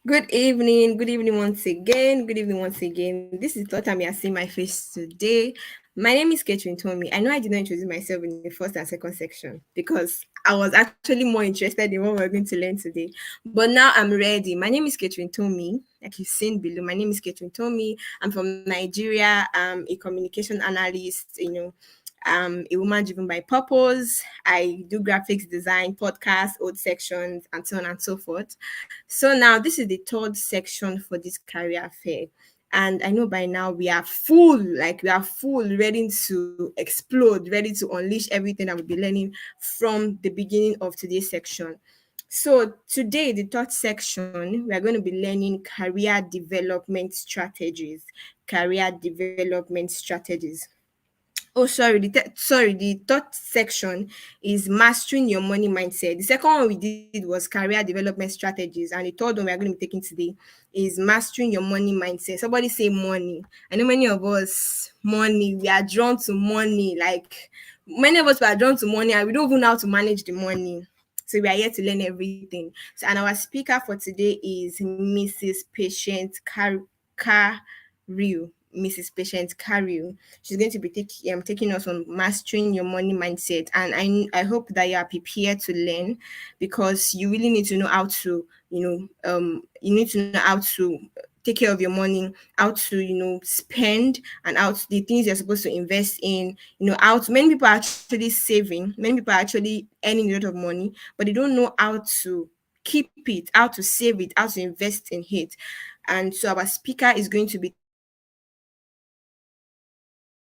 Good evening once again. Good evening once again. This is the third time you are seeing my face today. My name is Catherine Tommy. I know I did not introduce myself in the first and second section because I was actually more interested in what we're going to learn today. But now I'm ready. My name is Catherine Tommy. Like you've seen below, my name is Catherine Tommy. I'm from Nigeria. I'm a communication analyst, a woman driven by purpose. I do graphics design, podcasts, old sections, and so on and so forth. So now this is the third section for this career fair. And I know by now we are full, ready to explode, ready to unleash everything that we'll be learning from the beginning of today's section. So today, the third section, we are going to be learning career development strategies. Career development strategies. Oh, the third section is mastering your money mindset. The second one we did was career development strategies, and the third one we are going to be taking today is mastering your money mindset. Somebody say money. I know many of us money. We are drawn to money. Like many of us we are drawn to money, and we don't even know how to manage the money. So we are here to learn everything. So and our speaker for today is Mrs. Patient Carrew. Mrs. Patient Carrew. She's going to be taking us on mastering your money mindset. And I hope that you are prepared to learn because you really need to know how to, you need to know how to take care of your money, how to, spend and how to, the things you're supposed to invest in, how to, many people are actually saving, many people are actually earning a lot of money, but they don't know how to keep it, how to save it, how to invest in it. And so our speaker is going to be taking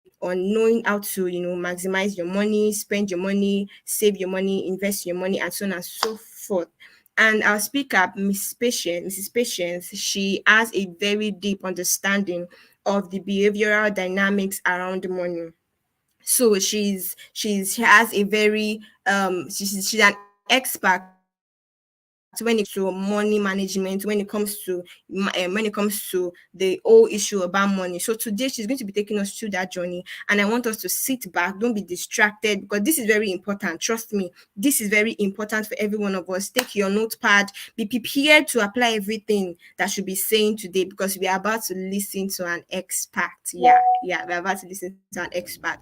us on knowing how to, maximize your money, spend your money, save your money, invest your money, and so on and so forth. And our speaker, Mrs. Patience, she has a very deep understanding of the behavioral dynamics around money. So she has a very she's an expert when it comes to money management, when it comes to the whole issue about money. So today she's going to be taking us through that journey, and I want us to sit back, don't be distracted, because this is very important. Trust me, this is very important for every one of us. Take your notepad, be prepared to apply everything that should be saying today, because we are about to listen to an expert. Yeah, we're about to listen to an expert.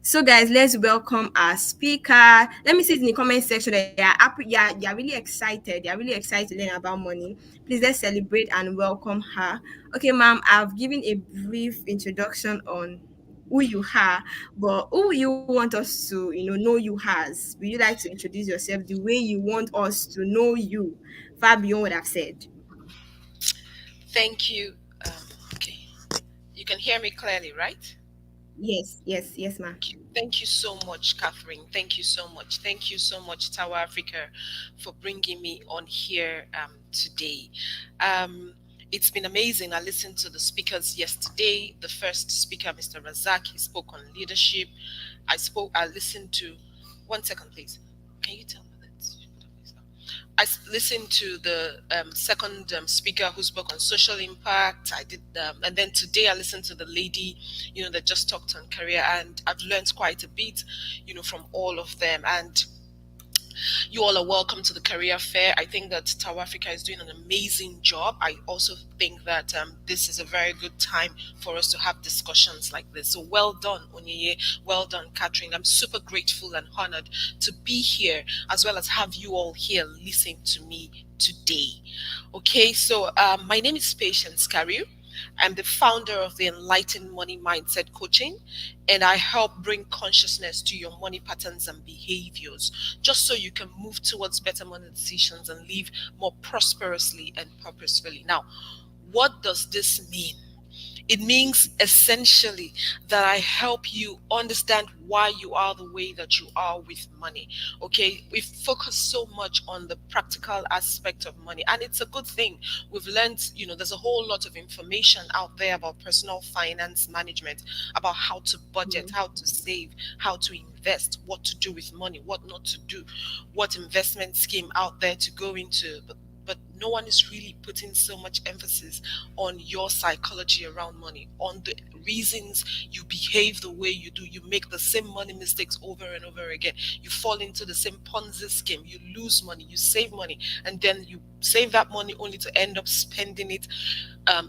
So, guys, let's welcome our speaker. Let me see it in the comment section that you're really excited. You're really excited to learn about money. Please let's celebrate and welcome her. Okay, ma'am, I've given a brief introduction on who you are, but who you want us to, know you as. Would you like to introduce yourself the way you want us to know you, far beyond what I've said? Thank you. Okay, you can hear me clearly, right? Yes, ma'am. Thank you so much, Catherine. Thank you so much. Thank you so much, Tower Africa, for bringing me on here today. Um, it's been amazing. I listened to the speakers yesterday. The first speaker, Mr. Razak, he spoke on leadership. I listened to, one second, please. Can you tell me that? Listened to the second speaker who spoke on social impact. I did, and then today I listened to the lady, that just talked on career, and I've learned quite a bit, from all of them. And you all are welcome to the career fair. I think that Tower Africa is doing an amazing job. I also think that this is a very good time for us to have discussions like this. So well done, Onyeye. Well done, Catherine. I'm super grateful and honored to be here, as well as have you all here listening to me today. Okay, so my name is Patience Carew. I'm the founder of the Enlightened Money Mindset Coaching, and I help bring consciousness to your money patterns and behaviors just so you can move towards better money decisions and live more prosperously and purposefully. Now, what does this mean? It means essentially that I help you understand why you are the way that you are with money. Okay, we focus so much on the practical aspect of money, and it's a good thing. We've learned, there's a whole lot of information out there about personal finance management, about how to budget, how to save, how to invest, what to do with money, what not to do, what investment scheme out there to go into. But No one is really putting so much emphasis on your psychology around money, on the reasons you behave the way you do. You make the same money mistakes over and over again. You fall into the same Ponzi scheme. You lose money, you save money, and then you save that money only to end up spending it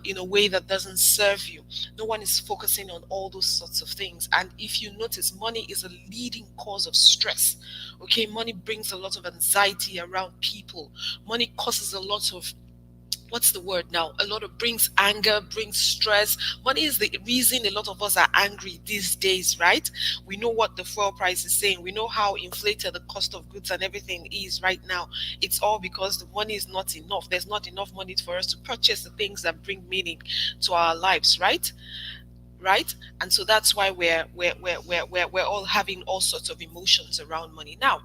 in a way that doesn't serve you. No one is focusing on all those sorts of things. And if you notice, money is a leading cause of stress. Okay, money brings a lot of anxiety around people. Money causes a lot of, what's the word now, a lot of, brings anger, brings stress. Money is the reason a lot of us are angry these days, right? We know what the fuel price is saying. We know how inflated the cost of goods and everything is right now. It's all because the money is not enough. There's not enough money for us to purchase the things that bring meaning to our lives, right? Right. And so that's why we're all having all sorts of emotions around money now.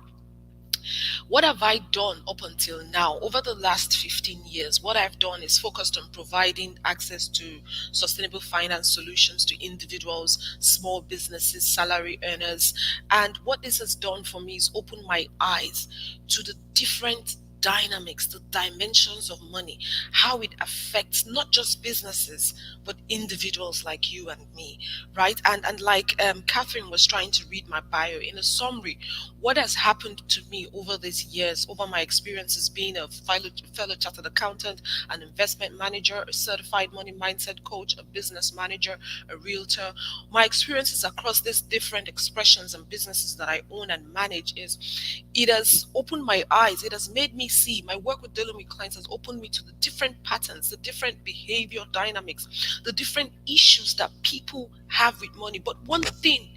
What have I done up until now? Over the last 15 years, what I've done is focused on providing access to sustainable finance solutions to individuals, small businesses, salary earners. And what this has done for me is open my eyes to the different dynamics, the dimensions of money, how it affects not just businesses, but individuals like you and me, right? And like Catherine was trying to read my bio in a summary, what has happened to me over these years, over my experiences being a fellow chartered accountant, an investment manager, a certified money mindset coach, a business manager, a realtor, my experiences across these different expressions and businesses that I own and manage is, it has opened my eyes. It has made me see. My work with dealing with clients has opened me to the different patterns, the different behavior dynamics, the different issues that people have with money. But one thing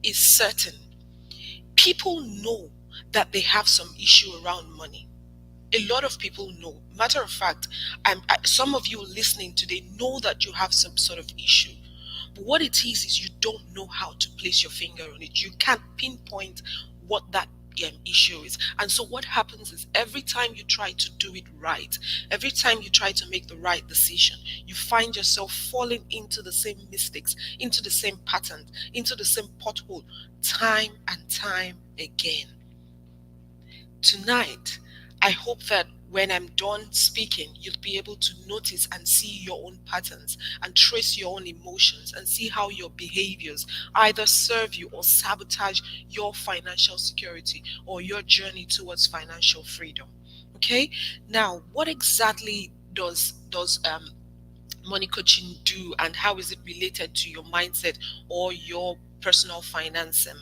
is certain: people know that they have some issue around money. A lot of people know. Matter of fact, some of you listening today know that you have some sort of issue. But what it is you don't know how to place your finger on it. You can't pinpoint what that issue is. And so what happens is, every time you try to do it right, every time you try to make the right decision, you find yourself falling into the same mistakes, into the same patterns, into the same pothole, time and time again. Tonight, I hope that when I'm done speaking, you'll be able to notice and see your own patterns and trace your own emotions and see how your behaviors either serve you or sabotage your financial security or your journey towards financial freedom. Okay? Now, what exactly does money coaching do, and how is it related to your mindset or your personal finance and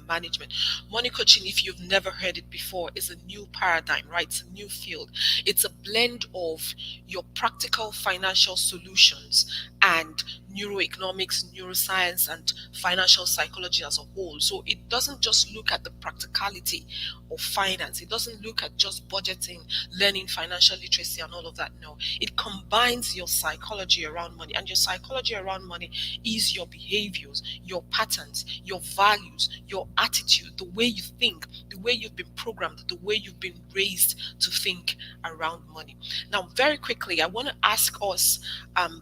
management? Money coaching, if you've never heard it before, is a new paradigm, right? It's a new field. It's a blend of your practical financial solutions and neuroeconomics, neuroscience, and financial psychology as a whole. So it doesn't just look at the practicality of finance. It doesn't look at just budgeting, learning financial literacy and all of that. No, it combines your psychology around money, and your psychology around money is your behaviors, your patterns, your values, your attitude, the way you think, the way you've been programmed, the way you've been raised to think around money. Now, very quickly, I want to ask us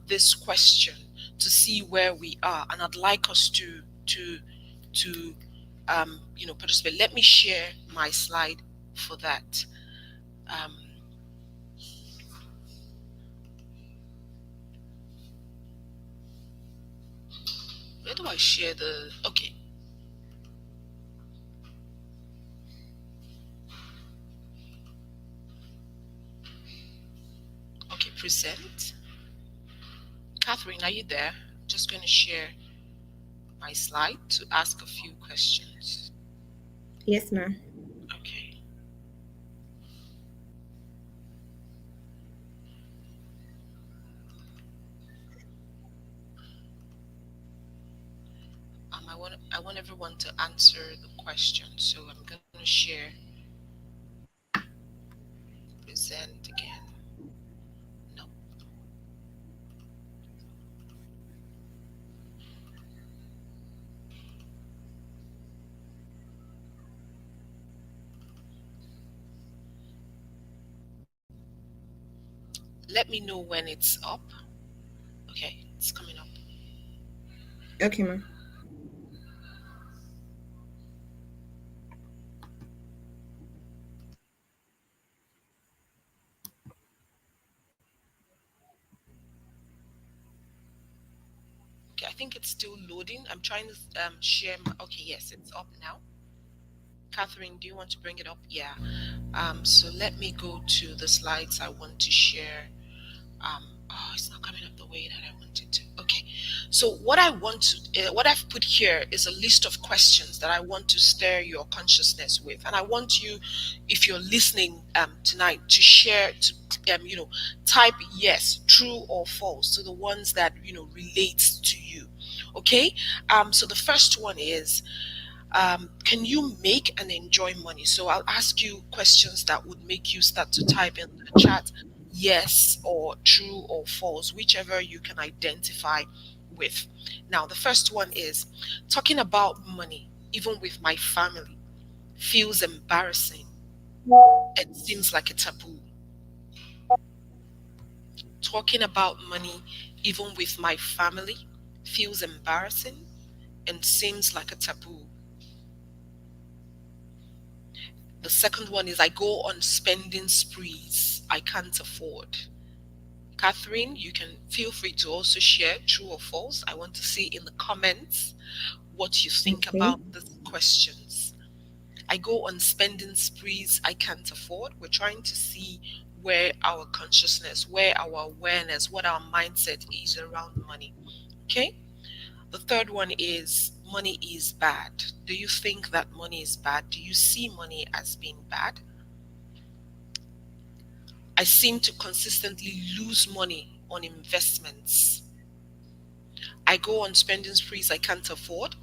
this question to see where we are, and I'd like us to participate. Let me share my slide for that. Um, where do I share the? Okay, okay, present. Catherine, are you there? Just going to share my slide to ask a few questions. Yes, ma'am. Okay. I want everyone to answer the question, so I'm going to share present again. No. Let me know when it's up. Okay, it's coming up. Okay, ma'am. I think it's still loading. I'm trying to share my, okay, yes, it's up now. Catherine, do you want to bring it up? Yeah. So let me go to the slides I want to share. Oh, it's not coming up the way that I wanted to. Okay. So what I've put here is a list of questions that I want to stir your consciousness with, and I want you, if you're listening tonight, to share type yes, true or false to the ones that relates to you. Okay. So the first one is, can you make and enjoy money? So I'll ask you questions that would make you start to type in the chat yes or true or false, whichever you can identify with. Now, the first one is, talking about money, even with my family, feels embarrassing. It seems like a taboo. Talking about money, even with my family, feels embarrassing and seems like a taboo. The second one is, I go on spending sprees I can't afford. Catherine, you can feel free to also share true or false. I want to see in the comments what you think Okay. about these questions. I go on spending sprees I can't afford. We're trying to see where our consciousness, where our awareness, what our mindset is around money. Okay? The third one is, money is bad. Do you think that money is bad? Do you see money as being bad? I seem to consistently lose money on investments. I go on spending sprees I can't afford.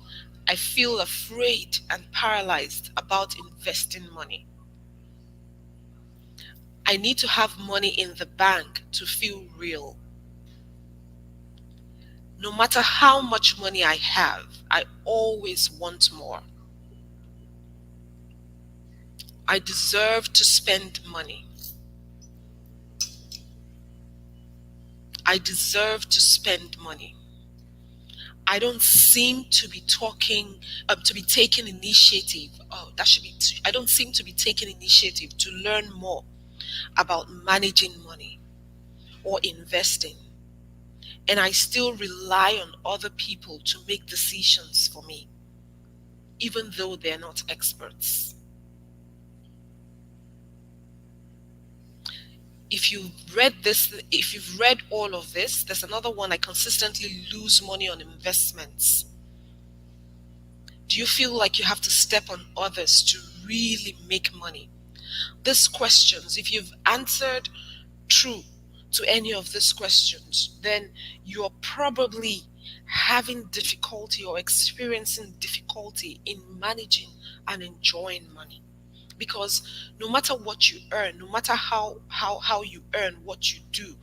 I feel afraid and paralyzed about investing money. I need to have money in the bank to feel real. No matter how much money I have, I always want more. I deserve to spend money. I deserve to spend money. I don't seem to be to be taking initiative. Oh, that should be. I don't seem to be taking initiative to learn more about managing money or investing, and I still rely on other people to make decisions for me, even though they're not experts. If you've read all of this, there's another one. I consistently lose money on investments. Do you feel like you have to step on others to really make money? These questions, if you've answered true to any of these questions, then you're probably having difficulty or experiencing difficulty in managing and enjoying money. Because no matter what you earn, no matter how you earn what you do,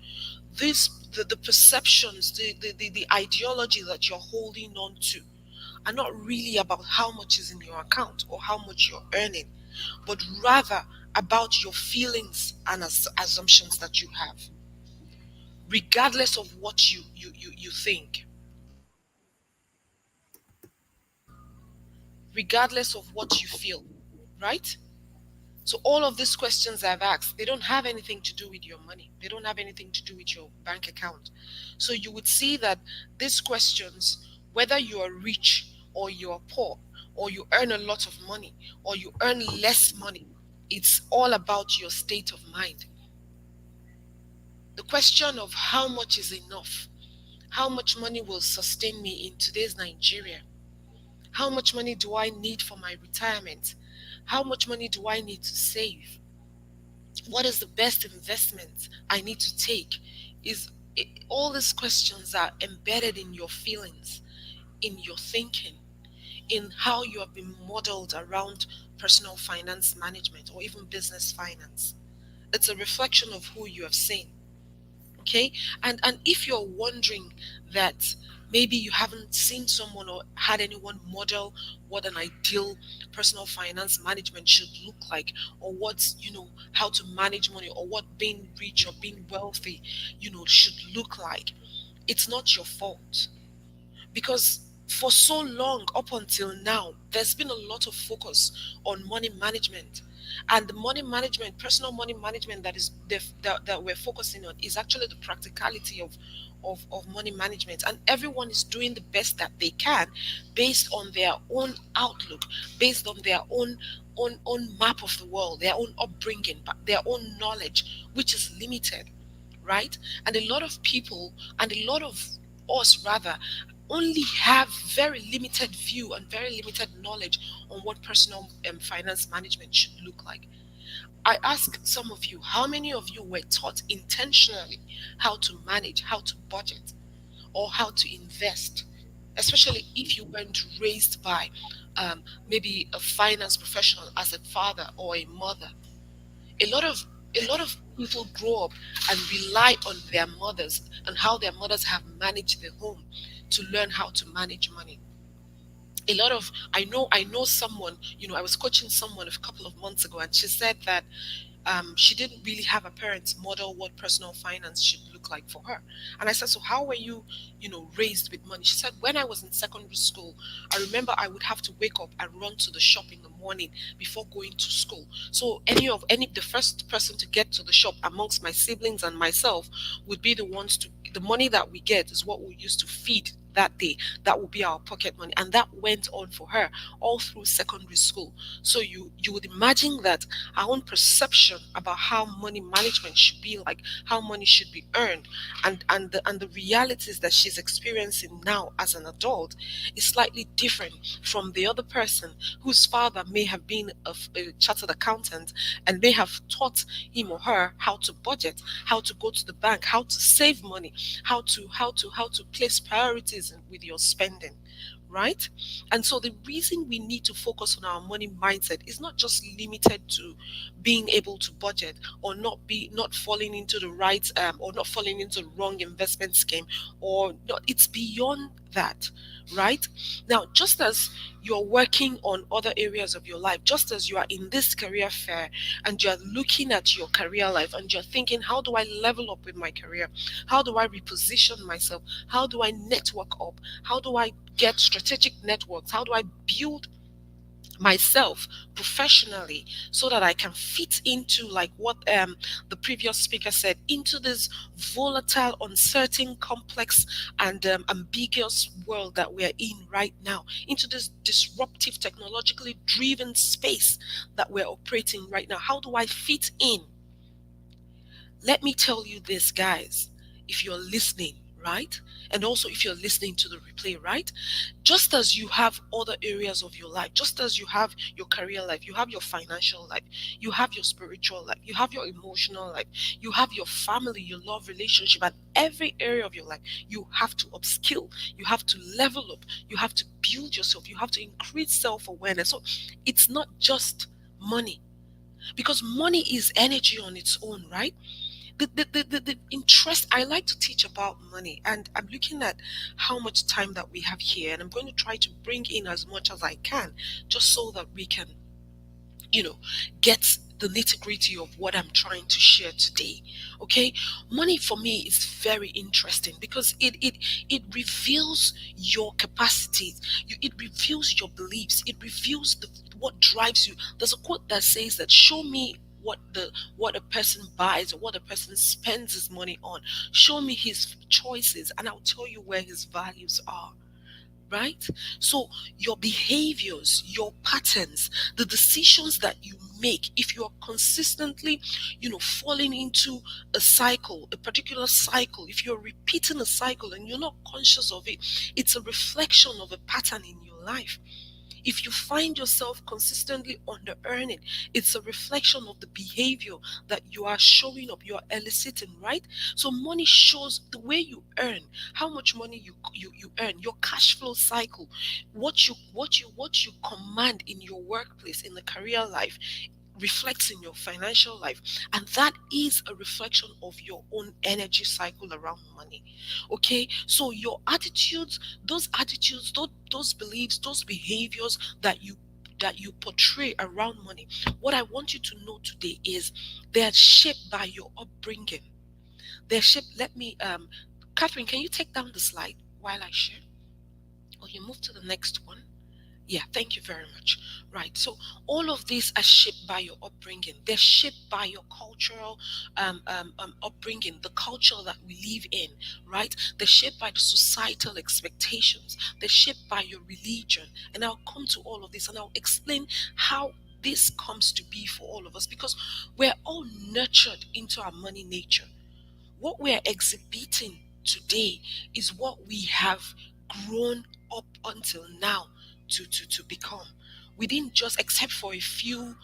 the perceptions, the ideology that you're holding on to are not really about how much is in your account or how much you're earning, but rather about your feelings and assumptions that you have, regardless of what you think, regardless of what you feel, right? So all of these questions I've asked, they don't have anything to do with your money. They don't have anything to do with your bank account. So you would see that these questions, whether you are rich or you're poor, or you earn a lot of money or you earn less money, it's all about your state of mind. The question of how much is enough, how much money will sustain me in today's Nigeria, how much money do I need for my retirement, how much money do I need to save, what is the best investment I need to take, is all these questions are embedded in your feelings, in your thinking, in how you have been modeled around personal finance management or even business finance. It's a reflection of who you have seen. Okay. And if you're wondering that maybe you haven't seen someone or had anyone model what an ideal personal finance management should look like, or what's, how to manage money, or what being rich or being wealthy, should look like, it's not your fault. Because for so long up until now, there's been a lot of focus on money management, and the money management, personal money management, that we're focusing on is actually the practicality of of money management, and everyone is doing the best that they can based on their own outlook, based on their own map of the world, their own upbringing, but their own knowledge, which is limited, right? And a lot of people, and a lot of us rather, only have very limited view and very limited knowledge on what personal finance management should look like. I ask some of you, how many of you were taught intentionally how to manage, how to budget, or how to invest? Especially if you weren't raised by maybe a finance professional as a father or a mother. A lot of people grow up and rely on their mothers and how their mothers have managed the home to learn how to manage money. I know someone, I was coaching someone a couple of months ago, and she said that she didn't really have a parents model what personal finance should look like for her. And I said, so how were you, raised with money? She said, when I was in secondary school, I remember I would have to wake up and run to the shop in the morning before going to school. So the first person to get to the shop amongst my siblings and myself would be the money that we get is what we use to feed that day. That will be our pocket money. And that went on for her all through secondary school. So you would imagine that our own perception about how money management should be like, how money should be earned, and the realities that she's experiencing now as an adult is slightly different from the other person whose father may have been a chartered accountant and may have taught him or her how to budget, how to go to the bank, how to save money, how to place priorities with your spending, right? And so the reason we need to focus on our money mindset is not just limited to being able to budget, or not falling into the right or not falling into the wrong investment scheme, or not. It's beyond that, right? Now, just as you're working on other areas of your life, just as you are in this career fair and you're looking at your career life and you're thinking, how do I level up with my career? How do I reposition myself? How do I network up? How do I get strategic networks? How do I build myself professionally so that I can fit into, like what the previous speaker said, into this volatile, uncertain, complex, and ambiguous world that we're in right now, into this disruptive, technologically driven space that we're operating right now? How do I fit in? Let me tell you this, guys, if you're listening, right? And also if you're listening to the replay, right? Just as you have other areas of your life, just as you have your career life, you have your financial life, you have your spiritual life, you have your emotional life, you have your family, your love relationship, and every area of your life, you have to upskill, you have to level up, you have to build yourself, you have to increase self awareness. So it's not just money, because money is energy on its own, right? The interest, I like to teach about money, and I'm looking at how much time that we have here, and I'm going to try to bring in as much as I can, just so that we can, you know, get the nitty gritty of what I'm trying to share today. Okay, money for me is very interesting because it reveals your capacities. It reveals your beliefs. It reveals what drives you. There's a quote that says that, show me what a person buys or what a person spends his money on. Show me his choices, and I'll tell you where his values are, right? So your behaviors, your patterns, the decisions that you make, if you are consistently, falling into a cycle, a particular cycle, if you're repeating a cycle and you're not conscious of it, it's a reflection of a pattern in your life. If you find yourself consistently under earning, it's a reflection of the behavior that you are showing up, you are eliciting, right? So money shows the way you earn, how much money you earn, your cash flow cycle, what you command in your workplace, in the career life, reflects in your financial life, and that is a reflection of your own energy cycle around money. Okay, so your attitudes, those beliefs, those behaviors that you portray around money, what I want you to know today is they are shaped by your upbringing. They're shaped. Let me Catherine, can you take down the slide while I share, or you move to the next one? Yeah, thank you very much. Right. So all of these are shaped by your upbringing. They're shaped by your cultural upbringing, the culture that we live in, right? They're shaped by the societal expectations. They're shaped by your religion. And I'll come to all of this and I'll explain how this comes to be for all of us because we're all nurtured into our money nature. What we're exhibiting today is what we have grown up until now to become. We didn't just, except for a few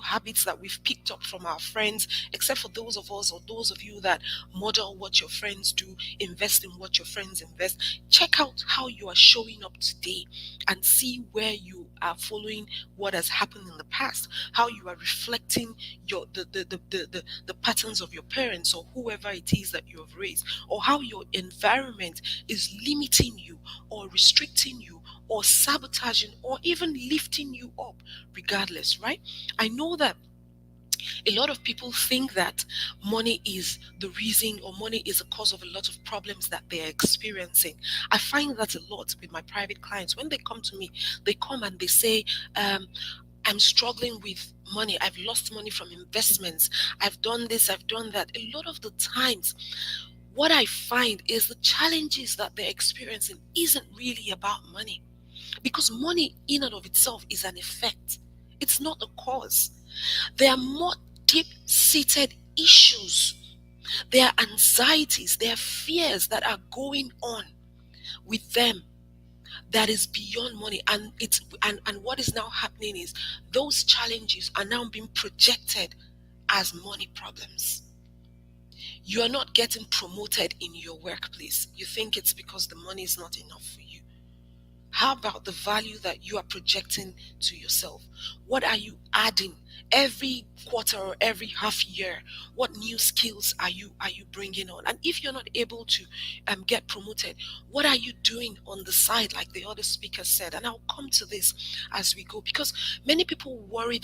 habits that we've picked up from our friends, except for those of us or those of you that model what your friends do, invest in what your friends invest. Check out how you are showing up today and see where you are following what has happened in the past, how you are reflecting your the patterns of your parents or whoever it is that you have raised, or how your environment is limiting you or restricting you or sabotaging or even lifting you up regardless, right? I know that a lot of people think that money is the reason or money is a cause of a lot of problems that they're experiencing. I find that a lot with my private clients. When they come to me, they come and they say, I'm struggling with money. I've lost money from investments. I've done this, I've done that. A lot of the times, what I find is the challenges that they're experiencing isn't really about money because money, in and of itself, is an effect, it's not a cause. There are more deep seated issues, there are anxieties, there are fears that are going on with them that is beyond money, and what is now happening is those challenges are now being projected as money problems. You are not getting promoted in your workplace, you think it's because the money is not enough for you. How about the value that you are projecting to yourself? What are you adding every quarter or every half year? What new skills are you bringing on? And if you're not able to get promoted, what are you doing on the side, like the other speaker said? And I'll come to this as we go because many people worry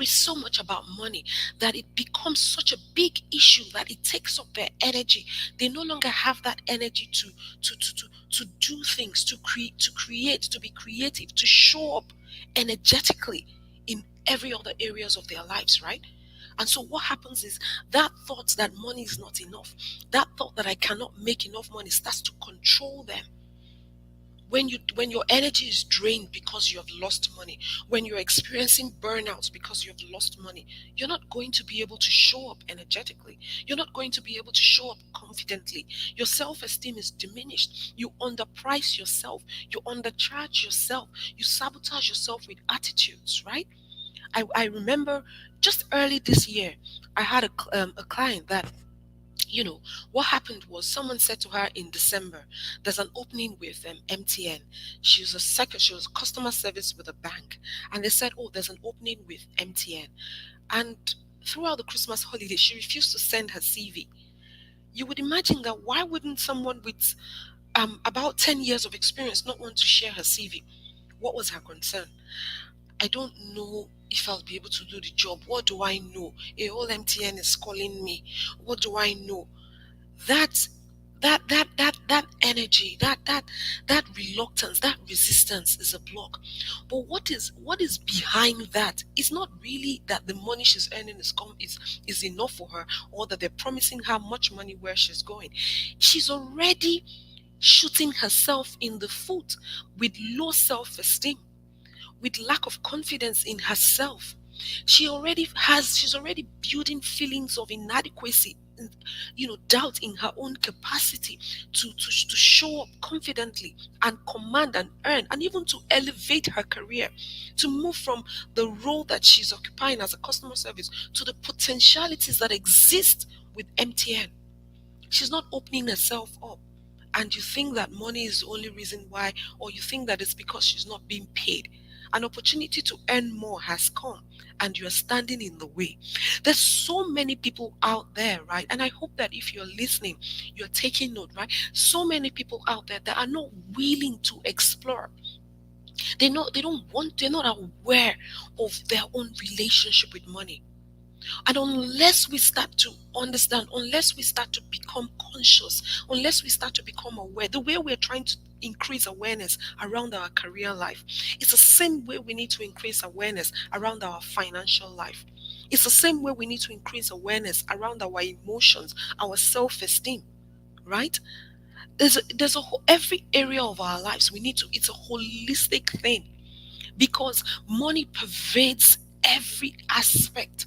so much about money that it becomes such a big issue that it takes up their energy. They no longer have that energy to do things, to create, to be creative, to show up energetically in every other areas of their lives, right? And so what happens is that thought that money is not enough, that thought that I cannot make enough money starts to control them. When your energy is drained because you have lost money, when you're experiencing burnout because you have lost money, you're not going to be able to show up energetically, you're not going to be able to show up confidently. Your self-esteem is diminished, you underprice yourself, you undercharge yourself, you sabotage yourself with attitudes, right? I remember just early this year I had a client that, what happened was someone said to her in December, there's an opening with MTN. She was customer service with a bank. And they said, oh, there's an opening with MTN. And throughout the Christmas holiday, she refused to send her CV. You would imagine that why wouldn't someone with about 10 years of experience not want to share her CV? What was her concern? I don't know if I'll be able to do the job. What do I know? A whole MTN is calling me. What do I know? that that energy, that reluctance, that resistance is a block. But what is behind that is not really that the money she's earning is enough for her, or that they're promising her much money where she's going. She's already shooting herself in the foot with low self-esteem, with lack of confidence in herself. She's already building feelings of inadequacy, doubt in her own capacity to show up confidently and command and earn, and even to elevate her career, to move from the role that she's occupying as a customer service to the potentialities that exist with MTN. She's not opening herself up. And you think that money is the only reason why, or you think that it's because she's not being paid. An opportunity to earn more has come, and you're standing in the way. There's so many people out there, right? And I hope that if you're listening, you're taking note, right? So many people out there that are not willing to explore. They don't want, they're not aware of their own relationship with money. And unless we start to understand, unless we start to become conscious, unless we start to become aware, the way we're trying to increase awareness around our career life. It's the same way we need to increase awareness around our financial life. It's the same way we need to increase awareness around our emotions, our self-esteem, right? Every area of our lives we need to, it's a holistic thing, because money pervades every aspect,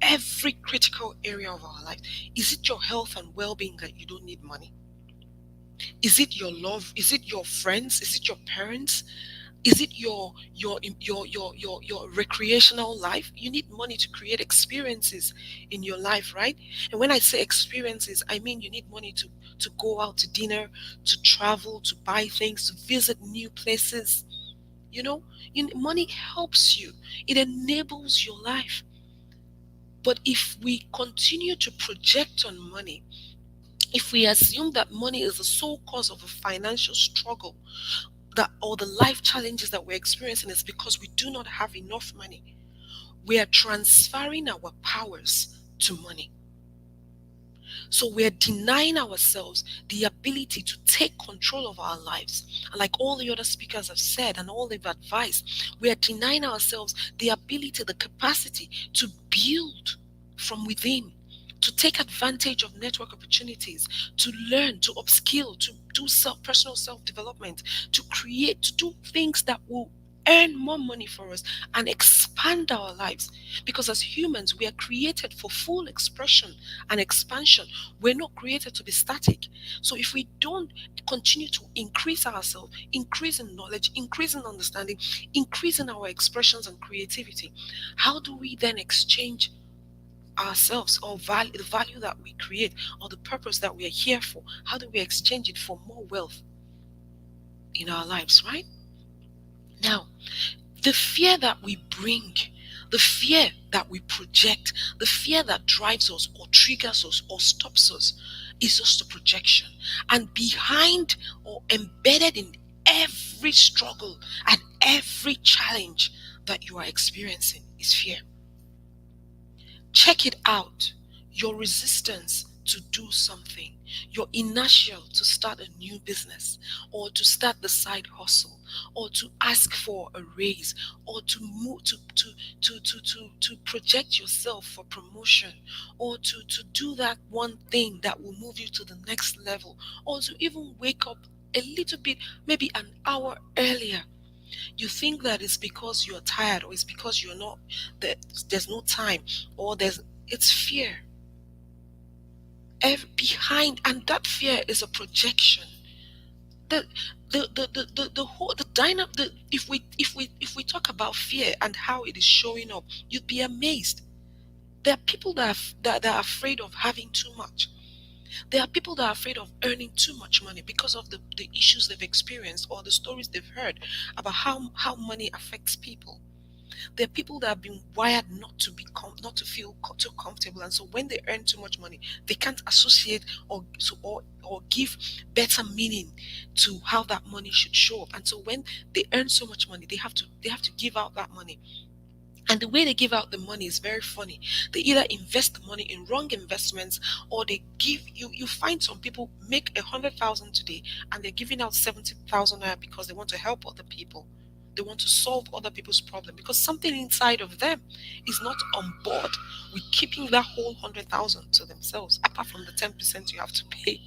every critical area of our life. Is it your health and well-being that you don't need money? Is it your love? Is it your friends? Is it your parents? Is it your recreational life? You need money to create experiences in your life, right? And when I say experiences, I mean you need money to go out to dinner, to travel, to buy things, to visit new places. You know, money helps you. It enables your life. But if we continue to project on money, if we assume that money is the sole cause of a financial struggle, that or the life challenges that we're experiencing is because we do not have enough money, we are transferring our powers to money. So we're denying ourselves the ability to take control of our lives. And like all the other speakers have said and all they've advised, we are denying ourselves the ability, the capacity to build from within, to take advantage of network opportunities, to learn, to upskill, to do personal self-development, to create, to do things that will earn more money for us and expand our lives. Because as humans, we are created for full expression and expansion. We're not created to be static. So if we don't continue to increase ourselves, increase in knowledge, increase in understanding, increase in our expressions and creativity, how do we then exchange ourselves, or value, the value that we create, or the purpose that we are here for? How do we exchange it for more wealth in our lives, right? Now, the fear that we bring, the fear that we project, the fear that drives us or triggers us or stops us is just a projection. And behind or embedded in every struggle and every challenge that you are experiencing is fear. Check it out. Your resistance to do something, your inertia to start a new business, or to start the side hustle, or to ask for a raise, or to move to project yourself for promotion, or to do that one thing that will move you to the next level, or to even wake up a little bit, maybe an hour earlier. You think that it's because you're tired, or it's because you're not, that there's no time, or it's fear behind, and that fear is a projection. The whole the dynamic, if we talk about fear and how it is showing up, you'd be amazed. There are people that are afraid of having too much. There are people that are afraid of earning too much money because of the issues they've experienced or the stories they've heard about how money affects people. There are people that have been wired not to feel too comfortable, and so when they earn too much money, they can't associate or give better meaning to how that money should show up. And so when they earn so much money, they have to give out that money. And the way they give out the money is very funny. They either invest the money in wrong investments, or they give you find some people make 100,000 today and they're giving out 70,000 naira because they want to help other people. They want to solve other people's problem because something inside of them is not on board with keeping that whole 100,000 to themselves, apart from the 10% you have to pay,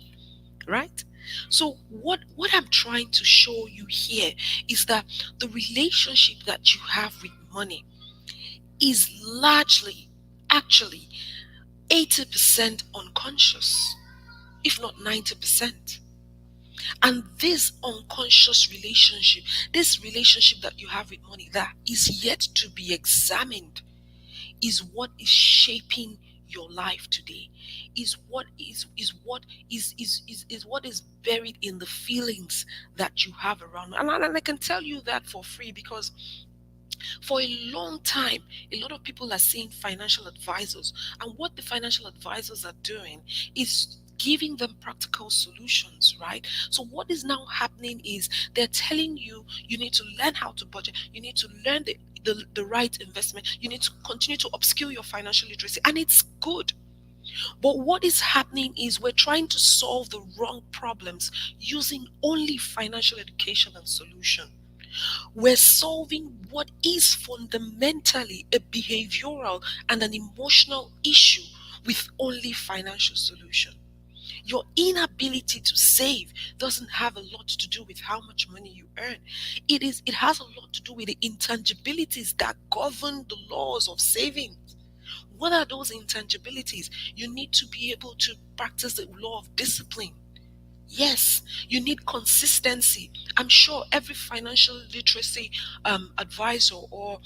right? So what I'm trying to show you here is that the relationship that you have with money is largely, actually, 80% unconscious, if not 90%. And this unconscious relationship, this relationship that you have with money that is yet to be examined, is what is shaping your life today, is what is buried in the feelings that you have around. And I can tell you that for free, because for a long time, a lot of people are seeing financial advisors, and what the financial advisors are doing is giving them practical solutions, right? So what is now happening is they're telling you you need to learn how to budget, you need to learn the right investment, you need to continue to upskill your financial literacy, and it's good. But what is happening is we're trying to solve the wrong problems using only financial education and solution. We're solving what is fundamentally a behavioral and an emotional issue with only financial solution. Your inability to save doesn't have a lot to do with how much money you earn. It has a lot to do with the intangibilities that govern the laws of saving. What are those intangibilities? You need to be able to practice the law of discipline. Yes, you need consistency. I'm sure every financial literacy advisor or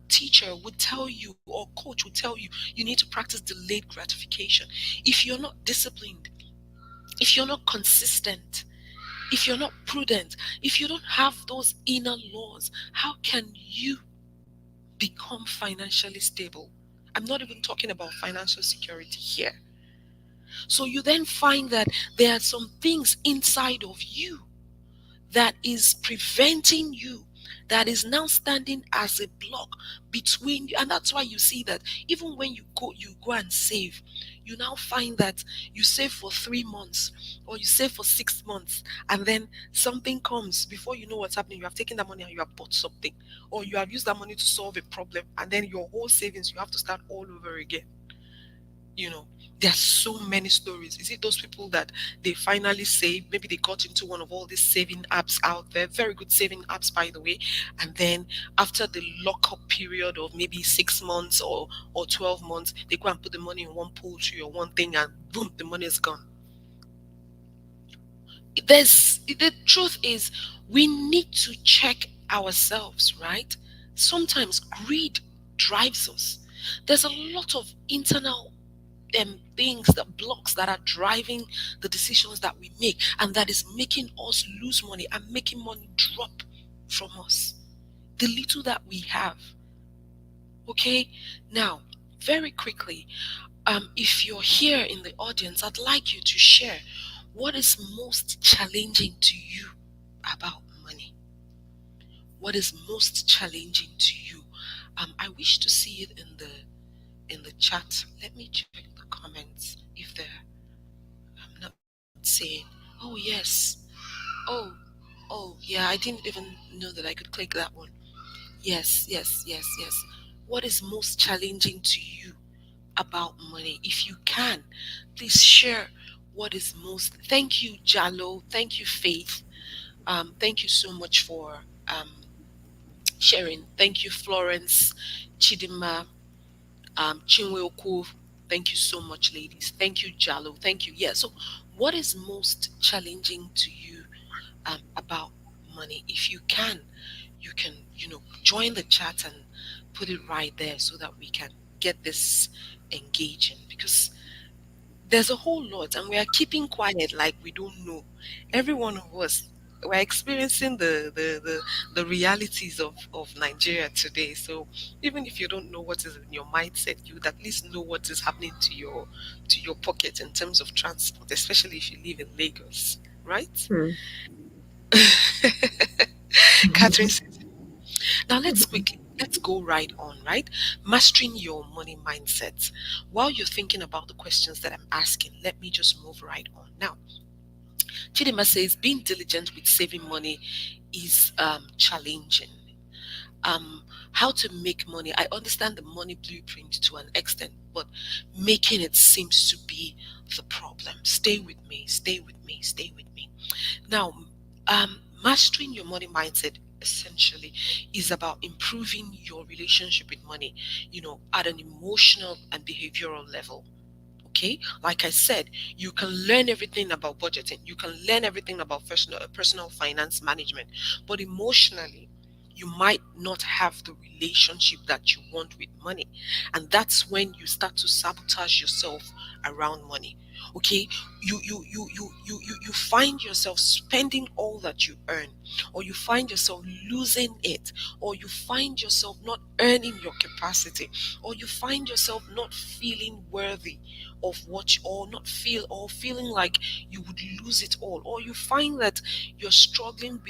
teacher would tell you, or coach would tell you, you need to practice delayed gratification. If you're not disciplined, if you're not consistent, if you're not prudent, if you don't have those inner laws, how can you become financially stable? I'm not even talking about financial security here. So you then find that there are some things inside of you that is preventing you, that is now standing as a block between you. And that's why you see that even when you go and save, you now find that you save for 3 months or you save for 6 months, and then something comes. Before you know what's happening, you have taken that money and you have bought something, or you have used that money to solve a problem, and then your whole savings you have to start all over again. you know there's so many stories. Is it those people that they finally save, maybe they got into one of all these saving apps out there, very good saving apps by the way, and then after the lockup period of maybe 6 months or 12 months, they go and put the money in one poultry or one thing, and boom, the money is gone. The truth is, we need to check ourselves, right? Sometimes greed drives us. There's a lot of internal things, that blocks that are driving the decisions that we make, and that is making us lose money and making money drop from us, the little that we have. Okay, now very quickly, if you're here in the audience, I'd like you to share what is most challenging to you about money. What is most challenging to you? I wish to see it in the chat. Let me check the comments if they're. I'm not seeing. Oh yes. Oh, oh yeah. I didn't even know that I could click that one. Yes, yes, yes, yes. What is most challenging to you about money? If you can, please share what is most. Thank you, Jalo. Thank you, Faith. Thank you so much for sharing. Thank you, Florence, Chidima, Chinweoku. Thank you so much, ladies. Thank you, Jalo. Thank you. Yeah. So, what is most challenging to you about money? If you can, you can, join the chat and put it right there so that we can get this engaging, because there's a whole lot and we are keeping quiet like we don't know. Every one of us, we're experiencing the realities of Nigeria today. So even if you don't know what is in your mindset, you would at least know what is happening to your pocket in terms of transport, especially if you live in Lagos, right? Hmm. Catherine says, now let's go right on, right? Mastering your money mindset. While you're thinking about the questions that I'm asking, let me just move right on. Now, Chidima says being diligent with saving money is challenging. How to make money. I understand the money blueprint to an extent, but making it seems to be the problem. Stay with me, stay with me, stay with me. Now, mastering your money mindset essentially is about improving your relationship with money, at an emotional and behavioral level. Okay, like I said, you can learn everything about budgeting, you can learn everything about personal finance management, but emotionally you might not have the relationship that you want with money, and that's when you start to sabotage yourself around money. Okay, you find yourself spending all that you earn, or you find yourself losing it, or you find yourself not earning your capacity, or you find yourself not feeling worthy of what or not feel or feeling like you would lose it all, or you find that you're struggling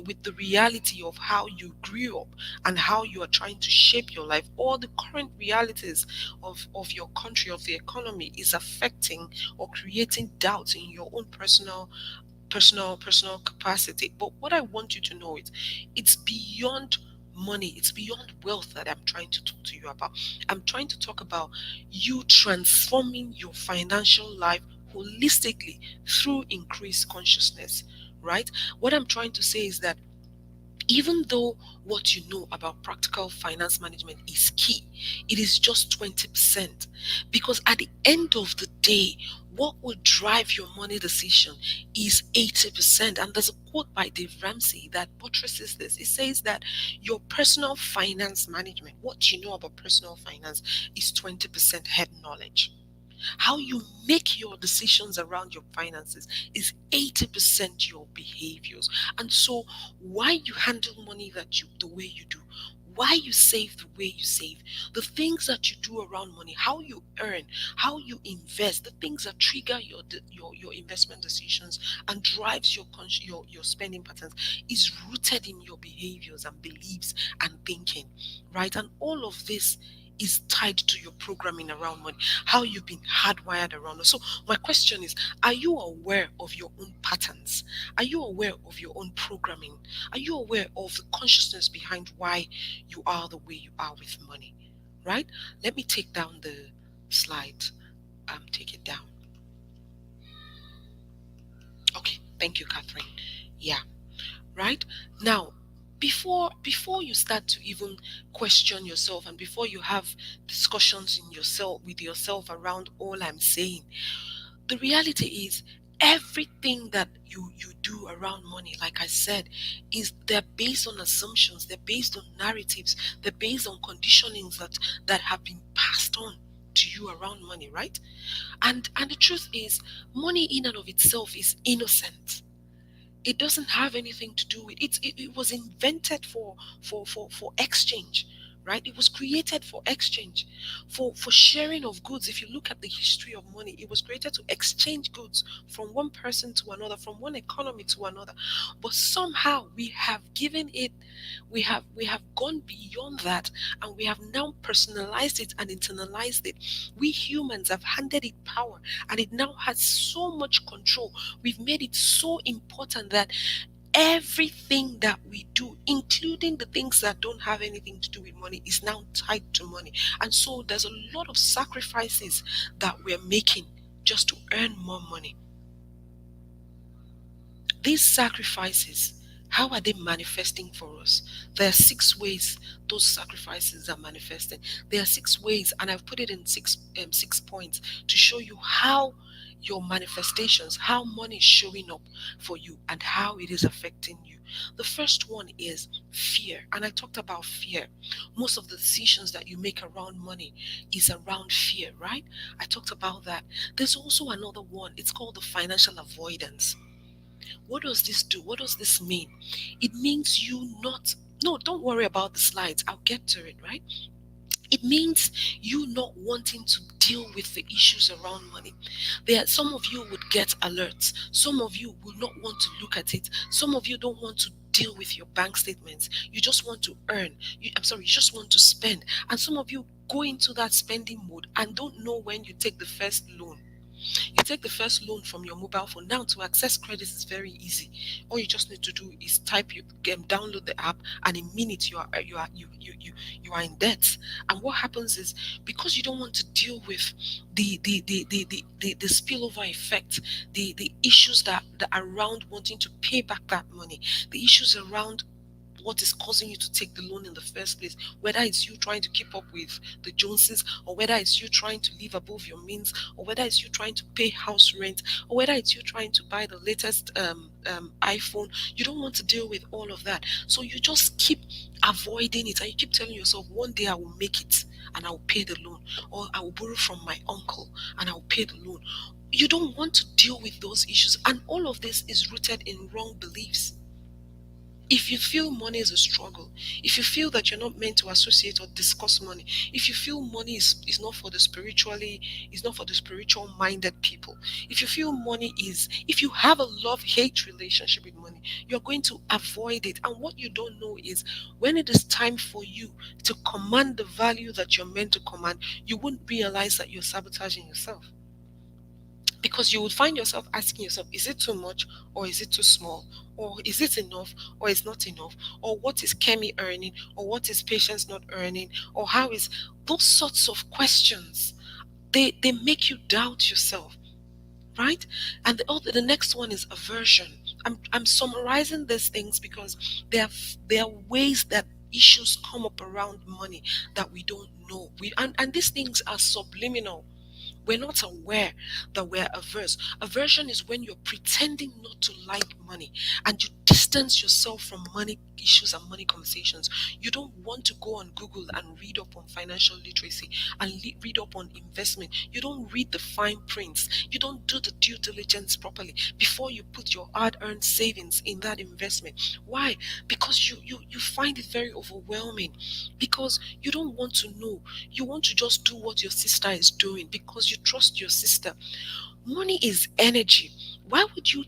with the reality of how you grew up and how you are trying to shape your life, or the current realities of your country, of the economy, is affecting or creating doubt in your own personal capacity. But what I want you to know is, it's beyond money, it's beyond wealth that I'm trying to talk to you about. I'm trying to talk about you transforming your financial life holistically through increased consciousness, right? What I'm trying to say is that even though what you know about practical finance management is key, it is just 20%. Because at the end of the day, what will drive your money decision is 80%. And there's a quote by Dave Ramsey that buttresses this. It says that your personal finance management, what you know about personal finance, is 20% head knowledge. How you make your decisions around your finances is 80% your behaviors. And so, why you handle money the way you do, why you save the way you save, the things that you do around money, how you earn, how you invest, the things that trigger your investment decisions and drives your spending patterns, is rooted in your behaviors and beliefs and thinking, right? And all of this is tied to your programming around money, how you've been hardwired around it. So my question is, are you aware of your own patterns? Are you aware of your own programming? Are you aware of the consciousness behind why you are the way you are with money? Right? Let me take down the slide. Take it down. Okay, thank you, Catherine. Yeah, right? Now, before you start to even question yourself, and before you have discussions in yourself with yourself around all I'm saying, the reality is, everything that you do around money, like I said, is they're based on assumptions, they're based on narratives, they're based on conditionings that have been passed on to you around money, right? And the truth is, money in and of itself is innocent. It doesn't have anything to do with it. It was invented for exchange, right? It was created for exchange, for sharing of goods. If you look at the history of money, it was created to exchange goods from one person to another, from one economy to another. But somehow we have given it, we have gone beyond that, and we have now personalized it and internalized it. We humans have handed it power, and it now has so much control. We've made it so important that everything that we do, including the things that don't have anything to do with money, is now tied to money. And so there's a lot of sacrifices that we're making just to earn more money. These sacrifices, how are they manifesting for us? There are 6 ways those sacrifices are manifesting. There are 6 ways, and I've put it in 6 points to show you how your manifestations, how money is showing up for you, and how it is affecting you. The first one is fear, and I talked about fear. Most of the decisions that you make around money is around fear, right? I talked about that. There's also another one. It's called the financial avoidance. What does this do? What does this mean? It means you not, no, don't worry about the slides. I'll get to it, right? It means you not wanting to deal with the issues around money. There, some of you would get alerts. Some of you will not want to look at it. Some of you don't want to deal with your bank statements. You just want to earn. You just want to spend. And some of you go into that spending mode and don't know when you take the first loan. You take the first loan from your mobile phone. Now, to access credit is very easy. All you just need to do is download the app, and in minutes you are in debt. And what happens is, because you don't want to deal with the spillover effect, the issues that are around wanting to pay back that money, the issues around what is causing you to take the loan in the first place, whether it's you trying to keep up with the Joneses, or whether it's you trying to live above your means, or whether it's you trying to pay house rent, or whether it's you trying to buy the latest iPhone. You don't want to deal with all of that, so you just keep avoiding it, and you keep telling yourself, one day I will make it and I will pay the loan, or I will borrow from my uncle and I will pay the loan. You don't want to deal with those issues, and all of this is rooted in wrong beliefs. If you feel money is a struggle, if you feel that you're not meant to associate or discuss money, if you feel money is not for the spiritually, is not for the spiritual minded people, if you feel money is, if you have a love-hate relationship with money, you're going to avoid it. And what you don't know is when it is time for you to command the value that you're meant to command, you wouldn't realize that you're sabotaging yourself, because you would find yourself asking yourself, is it too much or is it too small, or is it enough or is not enough, or what is Kemi earning, or what is Patience not earning, or how is, those sorts of questions, they make you doubt yourself, right? And the next one is aversion. I'm summarizing these things because there are ways that issues come up around money that we don't know. And these things are subliminal. We're not aware that we're averse. Aversion is when you're pretending not to like money and you distance yourself from money issues and money conversations. You don't want to go on Google and read up on financial literacy and read up on investment. You don't read the fine prints. You don't do the due diligence properly before you put your hard-earned savings in that investment. Why? Because you find it very overwhelming, because you don't want to know. You want to just do what your sister is doing because you trust your sister. Money is energy. Why would you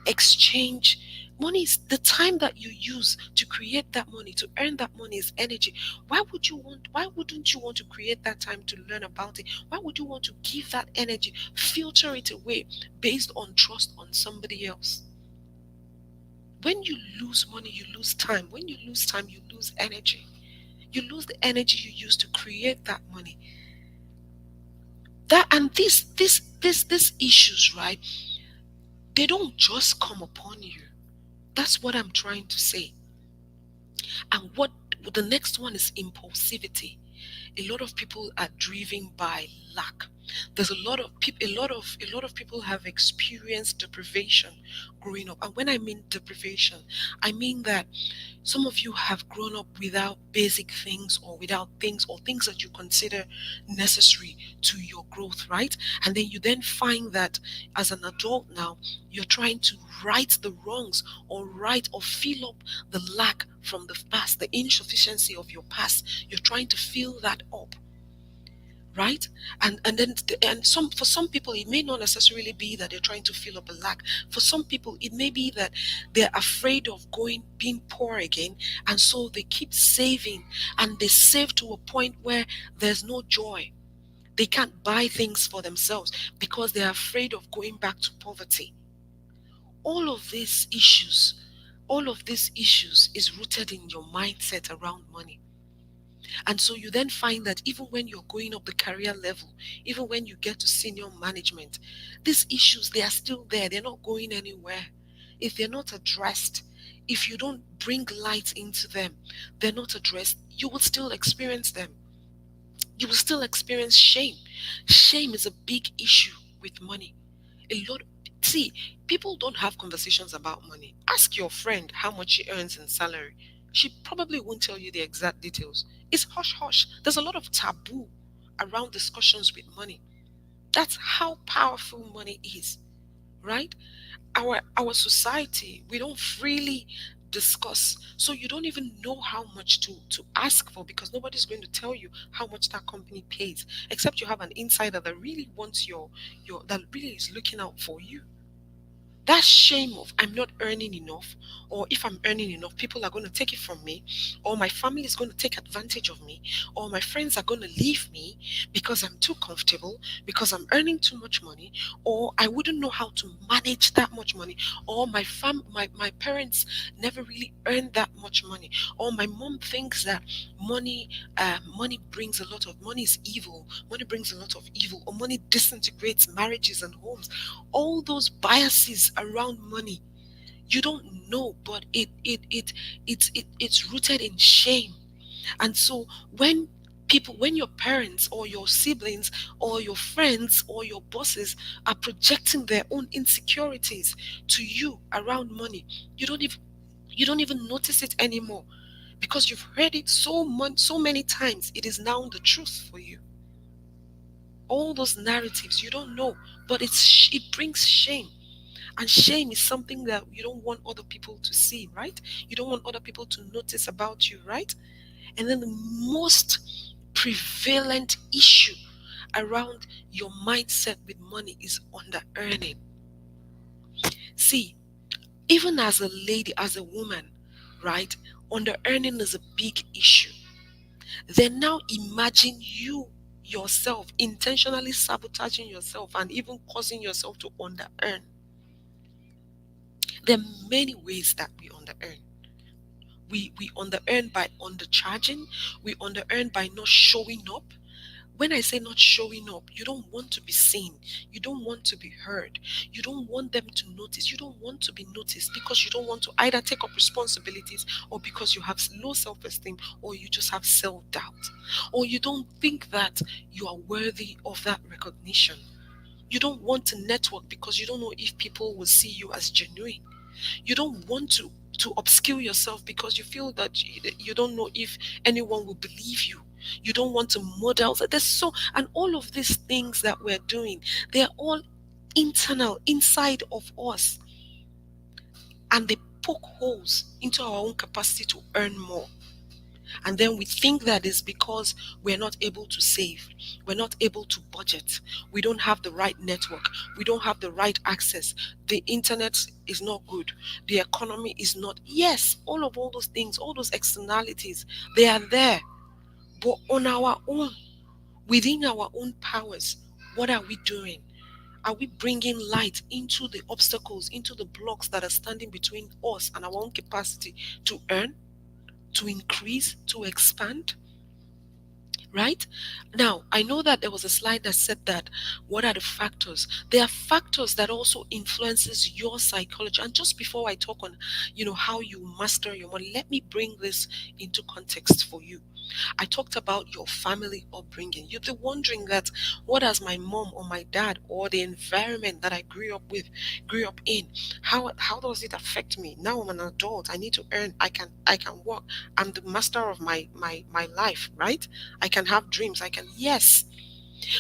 exchange money? Is the time that you use to create that money, to earn that money, is energy. Why wouldn't you want to create that time to learn about it? Why would you want to give that energy, filter it away based on trust on somebody else? When you lose money, you lose time. When you lose time, you lose energy. You lose the energy you use to create that money. That and these issues, right? They don't just come upon you. That's what I'm trying to say. And what the next one is impulsivity. A lot of people are driven by lack. There's a lot of people, a lot of people have experienced deprivation growing up. And when I mean deprivation, I mean that some of you have grown up without basic things, or without things, or things that you consider necessary to your growth, right? And then you then find that as an adult now, you're trying to right the wrongs, or right or fill up the lack from the past, the insufficiency of your past. You're trying to fill that up, right? And some, for some people it may not necessarily be that they're trying to fill up a lack. For some people it may be that they're afraid of going being poor again, and so they keep saving, and they save to a point where there's no joy. They can't buy things for themselves because they're afraid of going back to poverty. all of these issues all of these issues is rooted in your mindset around money. And so you then find that even when you're going up the career level, even when you get to senior management, these issues, they are still there. They're not going anywhere. If they're not addressed, if you don't bring light into them, they're not addressed, you will still experience them. You will still experience shame. Shame is a big issue with money. A lot, see, people don't have conversations about money. Ask your friend how much she earns in salary. She probably won't tell you the exact details. It's hush hush. There's a lot of taboo around discussions with money. That's how powerful money is, right? Our society, we don't freely discuss, so you don't even know how much to ask for, because nobody's going to tell you how much that company pays, except you have an insider that really wants your that really is looking out for you. That shame of I'm not earning enough, or if I'm earning enough, people are going to take it from me, or my family is going to take advantage of me, or my friends are going to leave me because I'm too comfortable, because I'm earning too much money, or I wouldn't know how to manage that much money, or my parents never really earned that much money, or my mom thinks that money money brings a lot of money is evil, money brings a lot of evil, or money disintegrates marriages and homes. All those biases around money, you don't know, but it's rooted in shame. And so when your parents or your siblings or your friends or your bosses are projecting their own insecurities to you around money, you don't even notice it anymore, because you've heard it so many times. It is now the truth for you. All those narratives, you don't know, but it brings shame. And shame is something that you don't want other people to see, right? You don't want other people to notice about you, right? And then the most prevalent issue around your mindset with money is under earning. See, even as a lady, as a woman, right? Under earning is a big issue. Then now imagine you yourself intentionally sabotaging yourself and even causing yourself to under earn. There are many ways that we under earn. We under earn by undercharging, we under earn by not showing up. When I say not showing up, you don't want to be seen, you don't want to be heard, you don't want them to notice, you don't want to be noticed because you don't want to either take up responsibilities, or because you have low self-esteem, or you just have self-doubt, or you don't think that you are worthy of that recognition. You don't want to network because you don't know if people will see you as genuine. You don't want to upskill yourself because you feel that you don't know if anyone will believe you. You don't want to model. So there's so, and all of these things that we're doing, they're all internal inside of us, and they poke holes into our own capacity to earn more. And then we think that is because we're not able to save, we're not able to budget, we don't have the right network, we don't have the right access, the internet is not good, the economy is not. Yes, all those things, all those externalities, they are there. But on our own, within our own powers, what are we doing? Are we bringing light into the obstacles, into the blocks that are standing between us and our own capacity to earn, to increase, to expand? Right? Now, I know that there was a slide that said that what are the factors? There are factors that also influences your psychology. And just before I talk on, how you master your money, let me bring this into context for you. I talked about your family upbringing. You'd be wondering that what has my mom or my dad or the environment that I grew up in, how does it affect me? Now I'm an adult. I need to earn. I can work. I'm the master of my life, right? I can have dreams. I can, yes.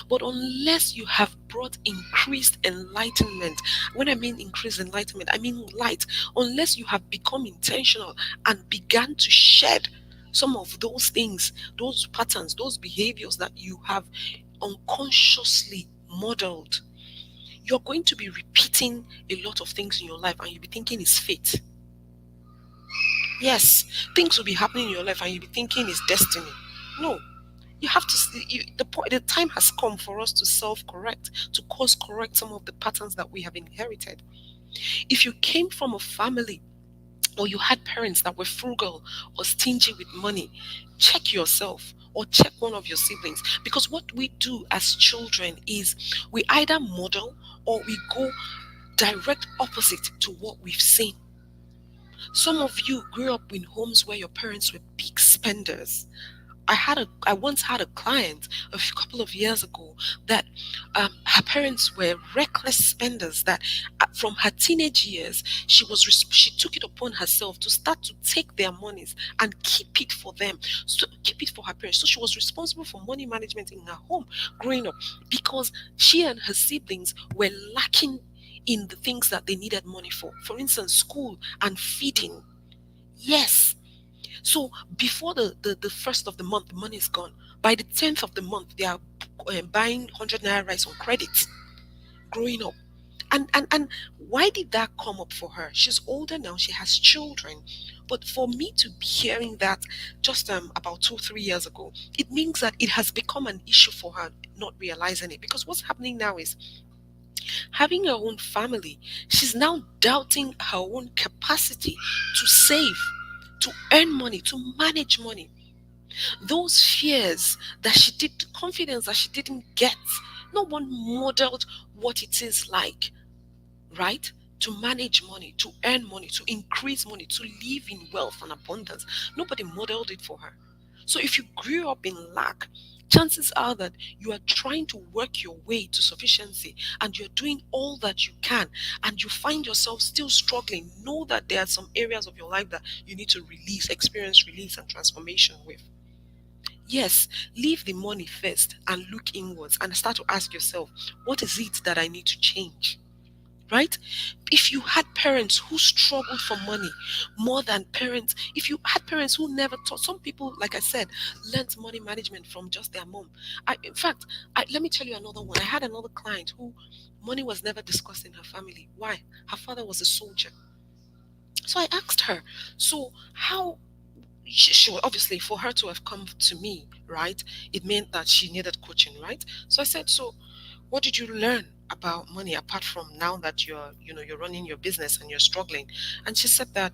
But unless you have brought increased enlightenment, when I mean increased enlightenment, I mean light, unless you have become intentional and began to shed some of those things, those patterns, those behaviors that you have unconsciously modeled, you're going to be repeating a lot of things in your life and you'll be thinking it's fate. Yes, things will be happening in your life and you'll be thinking it's destiny. No, you have to the time has come for us to self-correct, to course correct some of the patterns that we have inherited. If you came from a family or you had parents that were frugal or stingy with money, check yourself or check one of your siblings, because what we do as children is we either model or we go direct opposite to what we've seen. Some of you grew up in homes where your parents were big spenders. I once had a client couple of years ago that her parents were reckless spenders. That from her teenage years, she took it upon herself to start to take their monies and keep it for them, so keep it for her parents. So she was responsible for money management in her home growing up, because she and her siblings were lacking in the things that they needed money for. For instance, school and feeding. Yes, so before the first of the month, the money is gone. By the 10th of the month, they are buying 100 naira rice on credit. Growing up, and why did that come up for her? She's older now. She has children. But for me to be hearing that just about 2 3 years ago, it means that it has become an issue for her, not realizing it. Because what's happening now is, having her own family, she's now doubting her own capacity to save, to earn money, to manage money. Those fears that she did, confidence that she didn't get, no one modeled what it is like, right? To manage money, to earn money, to increase money, to live in wealth and abundance. Nobody modeled it for her. So if you grew up in lack, chances are that you are trying to work your way to sufficiency and you're doing all that you can, and you find yourself still struggling. Know that there are some areas of your life that you need to experience release and transformation with. Yes, leave the money first and look inwards and start to ask yourself, what is it that I need to change? right? If you had parents who struggled for money more than parents, if you had parents who never taught, some people, like I said, learned money management from just their mom. In fact, let me tell you another one. I had another client who money was never discussed in her family. Why? Her father was a soldier. So I asked her, so how she obviously, for her to have come to me, right, it meant that she needed coaching, right? So I said, so what did you learn about money apart from now that you're running your business and you're struggling? And she said that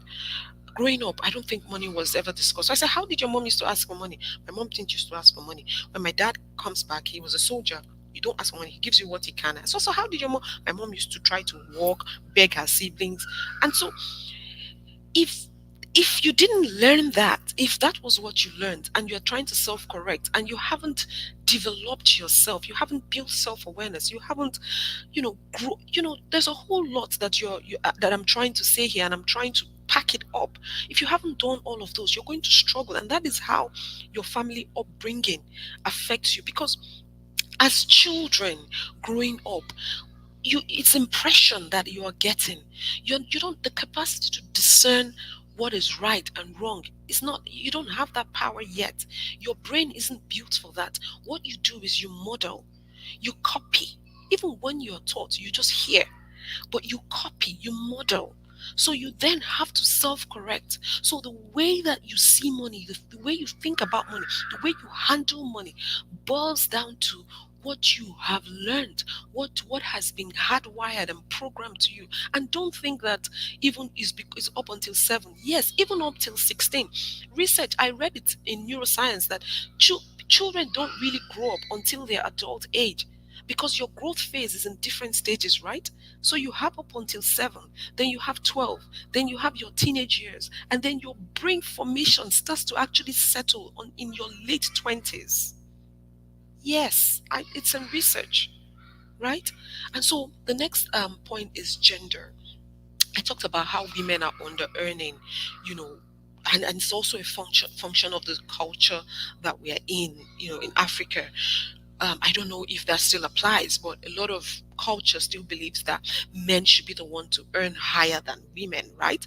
growing up, I don't think money was ever discussed. So I said, how did your mom used to ask for money? My mom didn't used to ask for money. When my dad comes back, he was a soldier. You don't ask for money, he gives you what he can. So how did your mom? My mom used to try to walk, beg her siblings. And so if you didn't learn that, if that was what you learned and you're trying to self-correct and you haven't developed yourself, you haven't built self-awareness, you haven't grow, there's a whole lot that that I'm trying to say here, and I'm trying to pack it up. If you haven't done all of those, you're going to struggle, and that is how your family upbringing affects you. Because as children growing up, it's impression that you are getting. You don't, the capacity to discern what is right and wrong, it's not, you don't have that power yet. Your brain isn't built for that. What you do is you model, you copy. Even when you're taught, you just hear, but you copy, you model. So you then have to self-correct. So the way that you see money, the way you think about money, the way you handle money boils down to what you have learned, what has been hardwired and programmed to you. And don't think that even is up until 7. Yes, even up till 16. Research, I read it in neuroscience, that children don't really grow up until their adult age, because your growth phase is in different stages, right? So you have up until 7, then you have 12, then you have your teenage years, and then your brain formation starts to actually settle on in your late 20s. Yes, it's in research, right? And so the next point is gender. I talked about how women are under earning, you know, and it's also a function of the culture that we are in Africa. I don't know if that still applies, but a lot of culture still believes that men should be the one to earn higher than women, right?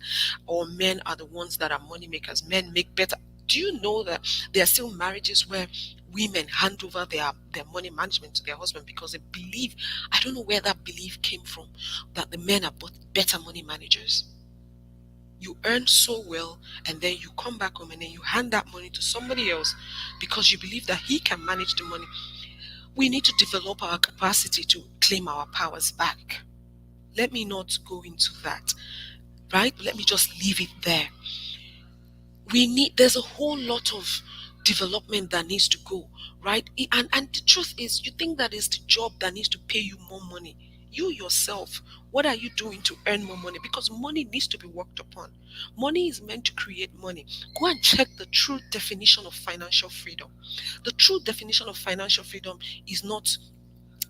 Or men are the ones that are money makers. Men make better. Do you know that there are still marriages where women hand over their money management to their husband because they believe, I don't know where that belief came from, that the men are better money managers. You earn so well, and then you come back home and then you hand that money to somebody else because you believe that he can manage the money. We need to develop our capacity to claim our powers back. Let me not go into that, right? Let me just leave it there. There's a whole lot of development that needs to go, right? And the truth is, you think that is the job that needs to pay you more money. You yourself, what are you doing to earn more money? Because money needs to be worked upon. Money is meant to create money. Go and check the true definition of financial freedom. The true definition of financial freedom is not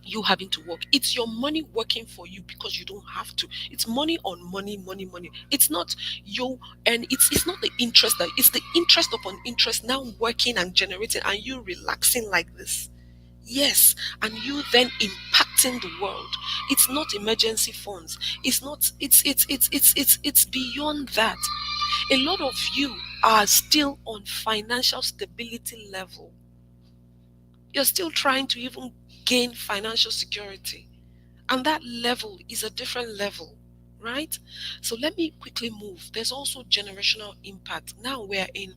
you having to work. It's your money working for you because you don't have to. It's money on money, money, money. It's not you, and it's not the interest, that it's the interest upon interest now working and generating, and you relaxing like this. Yes, and you then impacting the world. It's not emergency funds. It's not. It's beyond that. A lot of you are still on financial stability level. You're still trying to even gain financial security. And that level is a different level, right? So let me quickly move. There's also generational impact. Now we're in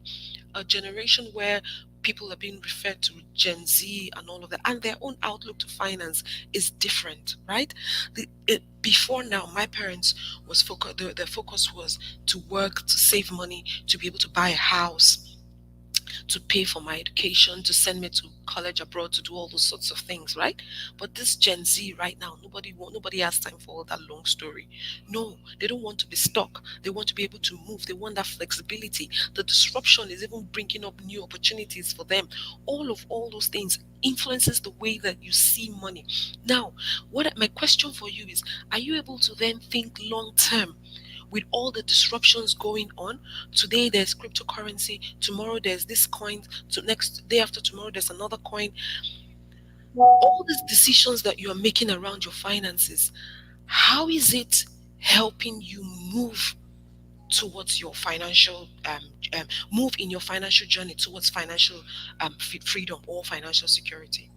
a generation where people are being referred to Gen Z and all of that, and their own outlook to finance is different, right? Before now, my parents was focus. Their focus was to work, to save money, to be able to buy a house, to pay for my education, to send me to college abroad, to do all those sorts of things, right? But this Gen Z right now, nobody has time for all that long story. No, they don't want to be stuck. They want to be able to move. They want that flexibility. The disruption is even bringing up new opportunities for them. All those things influences the way that you see money. Now, what my question for you is, are you able to then think long term? With all the disruptions going on, today there's cryptocurrency, tomorrow there's this coin, to next day after tomorrow there's another coin. All these decisions that you are making around your finances, How is it helping you move towards your financial move in your financial journey towards financial freedom or financial security?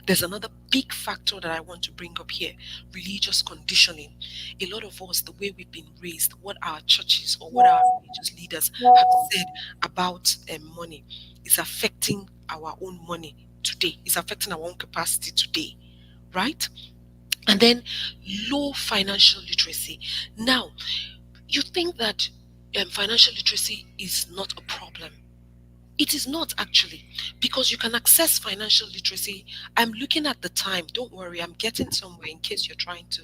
There's another big factor that I want to bring up here: religious conditioning. A lot of us, the way we've been raised, what our churches or what our religious leaders have said about money is affecting our own money today, is affecting our own capacity today, right? And then low financial literacy. Now, you think that financial literacy is not a problem. It is not actually, because you can access financial literacy. I'm looking at the time. Don't worry, I'm getting somewhere in case you're trying to.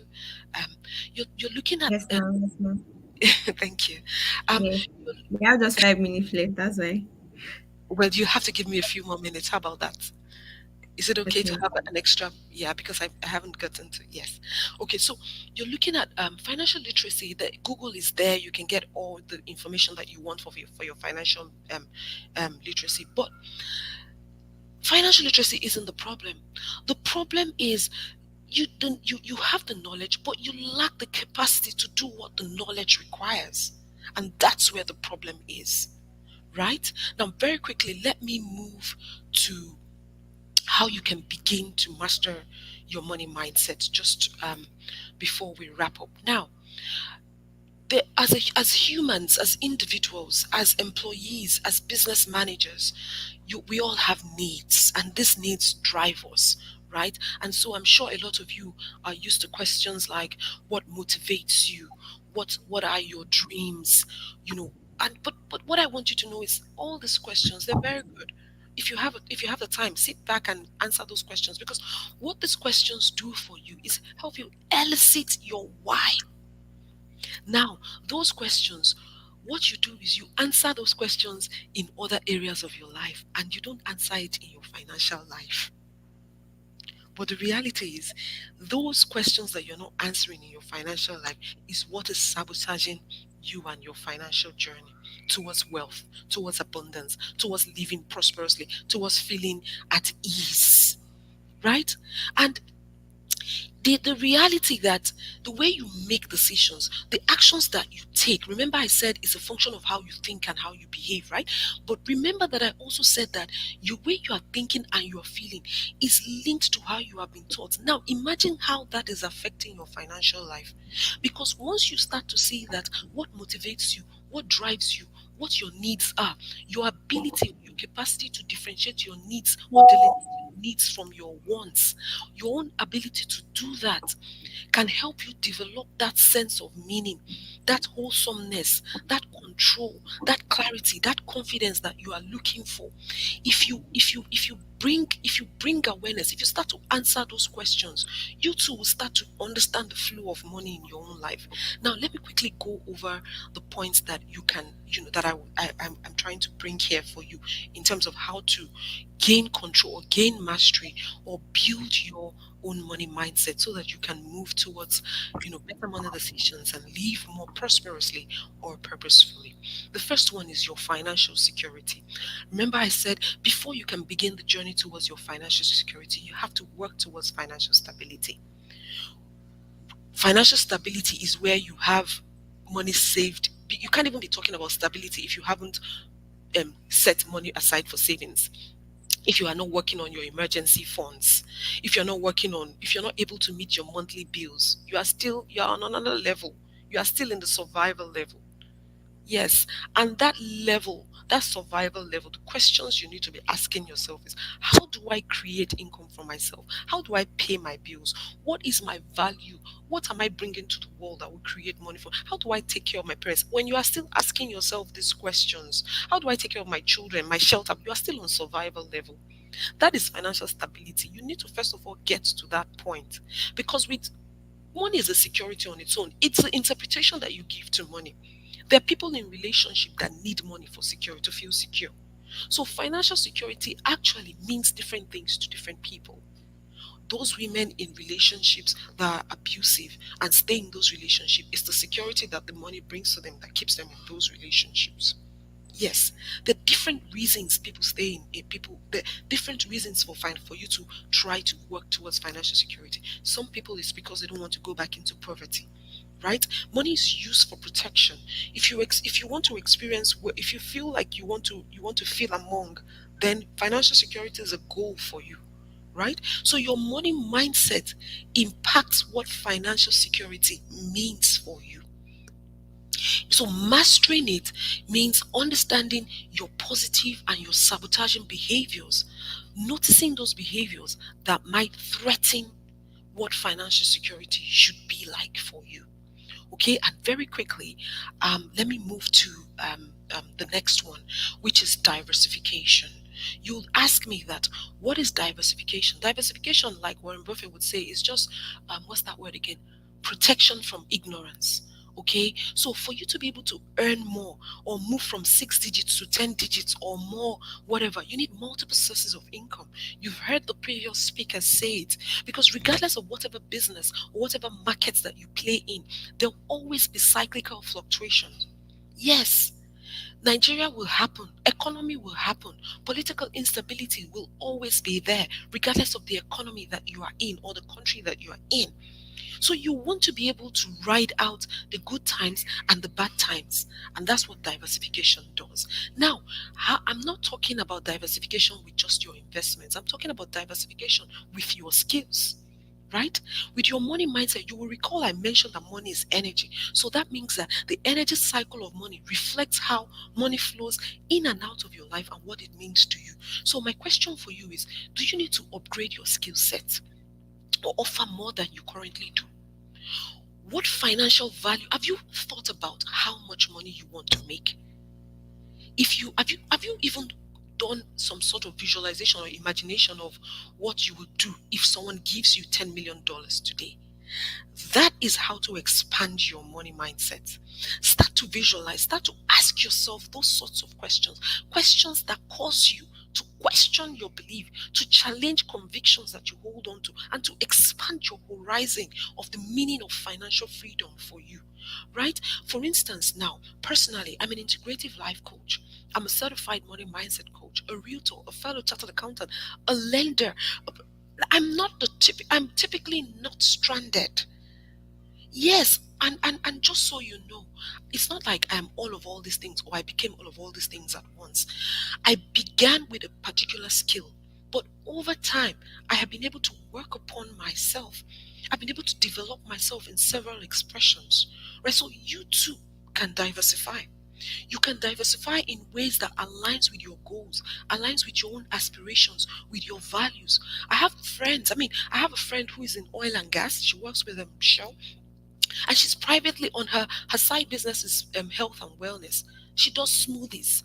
Um, you're looking at. Yes, ma'am. Yes, ma'am. Thank you. Um, Yeah. We have just 5 minutes left. That's why. well, you have to give me a few more minutes. How about that? Is it okay to Okay. have an extra? Yeah, because I haven't gotten to. Yes. Okay, so you're looking at financial literacy. That Google is there. You can get all the information that you want for your financial literacy. But financial literacy isn't the problem. The problem is you have the knowledge, but you lack the capacity to do what the knowledge requires, and that's where the problem is. Right now, very quickly, let me move to how you can begin to master your money mindset just before we wrap up. Now, as humans, as individuals, as employees, as business managers, we all have needs, and these needs drive us, right? And so I'm sure a lot of you are used to questions like, what motivates you? What are your dreams? You know, and but what I want you to know is all these questions, they're very good. If you have the time, sit back and answer those questions, because what these questions do for you is help you elicit your why. Now, those questions, what you do is you answer those questions in other areas of your life, and you don't answer it in your financial life. But the reality is, those questions that you're not answering in your financial life is what is sabotaging you and your financial journey towards wealth, towards abundance, towards living prosperously, towards feeling at ease, right? And the reality that the way you make decisions, the actions that you take, remember I said it's a function of how you think and how you behave, right? But remember that I also said that your way you are thinking and you are feeling is linked to how you have been taught. Now imagine how that is affecting your financial life, because once you start to see that what motivates you, what drives you, what your needs are, your ability, your capacity to differentiate your needs or delineate your needs from your wants, your own ability to do that can help you develop that sense of meaning, that wholesomeness, that control, that clarity, that confidence that you are looking for. If you bring awareness, if you start to answer those questions, you too will start to understand the flow of money in your own life. Now let me quickly go over the points that you can, that I'm trying to bring here for you in terms of how to gain control or gain mastery or build your own money mindset so that you can move towards better money decisions and live more prosperously or purposefully. The first one is your financial security. Remember I said before you can begin the journey towards your financial security, you have to work towards financial stability. Financial stability is where you have money saved. You can't even be talking about stability if you haven't set money aside for savings, if you are not working on your emergency funds, if you're not able to meet your monthly bills, you are on another level. You are still in the survival level. Yes, and that level, that survival level, the questions you need to be asking yourself is, how do I create income for myself? How do I pay my bills? What is my value? What am I bringing to the world that will create money for? How do I take care of my parents? When you are still asking yourself these questions, how do I take care of my children, my shelter? You are still on survival level. That is financial stability. You need to first of all get to that point, because with money is a security on its own. It's the interpretation that you give to money. There are people in relationship that need money for security to feel secure. So financial security actually means different things to different people. Those women in relationships that are abusive and stay in those relationships, it's the security that the money brings to them that keeps them in those relationships. Yes, the different reasons people stay in people, the different reasons for you to try to work towards financial security. Some people it's because they don't want to go back into poverty, right? Money is used for protection. If you want to experience, if you feel like you want to feel among, then financial security is a goal for you, right? So your money mindset impacts what financial security means for you. So mastering it means understanding your positive and your sabotaging behaviors, noticing those behaviors that might threaten what financial security should be like for you. Okay, and very quickly, let me move to the next one, which is diversification. You'll ask me that, what is diversification? Diversification, like Warren Buffett would say, is just, what's that word again? Protection from ignorance. Okay, so for you to be able to earn more or move from 6 digits to 10 digits or more, whatever, you need multiple sources of income. You've heard the previous speakers say it, because regardless of whatever business or whatever markets that you play in, there'll always be cyclical fluctuations. Yes, Nigeria will happen, economy will happen, political instability will always be there, regardless of the economy that you are in or the country that you are in. So you want to be able to ride out the good times and the bad times. And that's what diversification does. Now, I'm not talking about diversification with just your investments. I'm talking about diversification with your skills. Right? With your money mindset, you will recall I mentioned that money is energy. So that means that the energy cycle of money reflects how money flows in and out of your life and what it means to you. So my question for you is, do you need to upgrade your skill set or offer more than you currently do? What financial value have you thought about how much money you want to make? If you have you even done some sort of visualization or imagination of what you would do if someone gives you $10 million today? That is how to expand your money mindset. Start to visualize, start to ask yourself those sorts of questions, questions that cause you to question your belief, to challenge convictions that you hold on to, and to expand your horizon of the meaning of financial freedom for you. Right? For instance, now, personally, I'm an integrative life coach. I'm a certified money mindset coach, a realtor, a fellow chartered accountant, a lender. I'm typically not stranded. Yes, and just so you know, it's not like I'm all of all these things or I became all of all these things at once. I began with a particular skill, but over time, I have been able to work upon myself. I've been able to develop myself in several expressions. Right? So you too can diversify. You can diversify in ways that aligns with your goals, aligns with your own aspirations, with your values. I have a friend who is in oil and gas. She works with Shell, and she's privately on her side business is health and wellness. She does smoothies.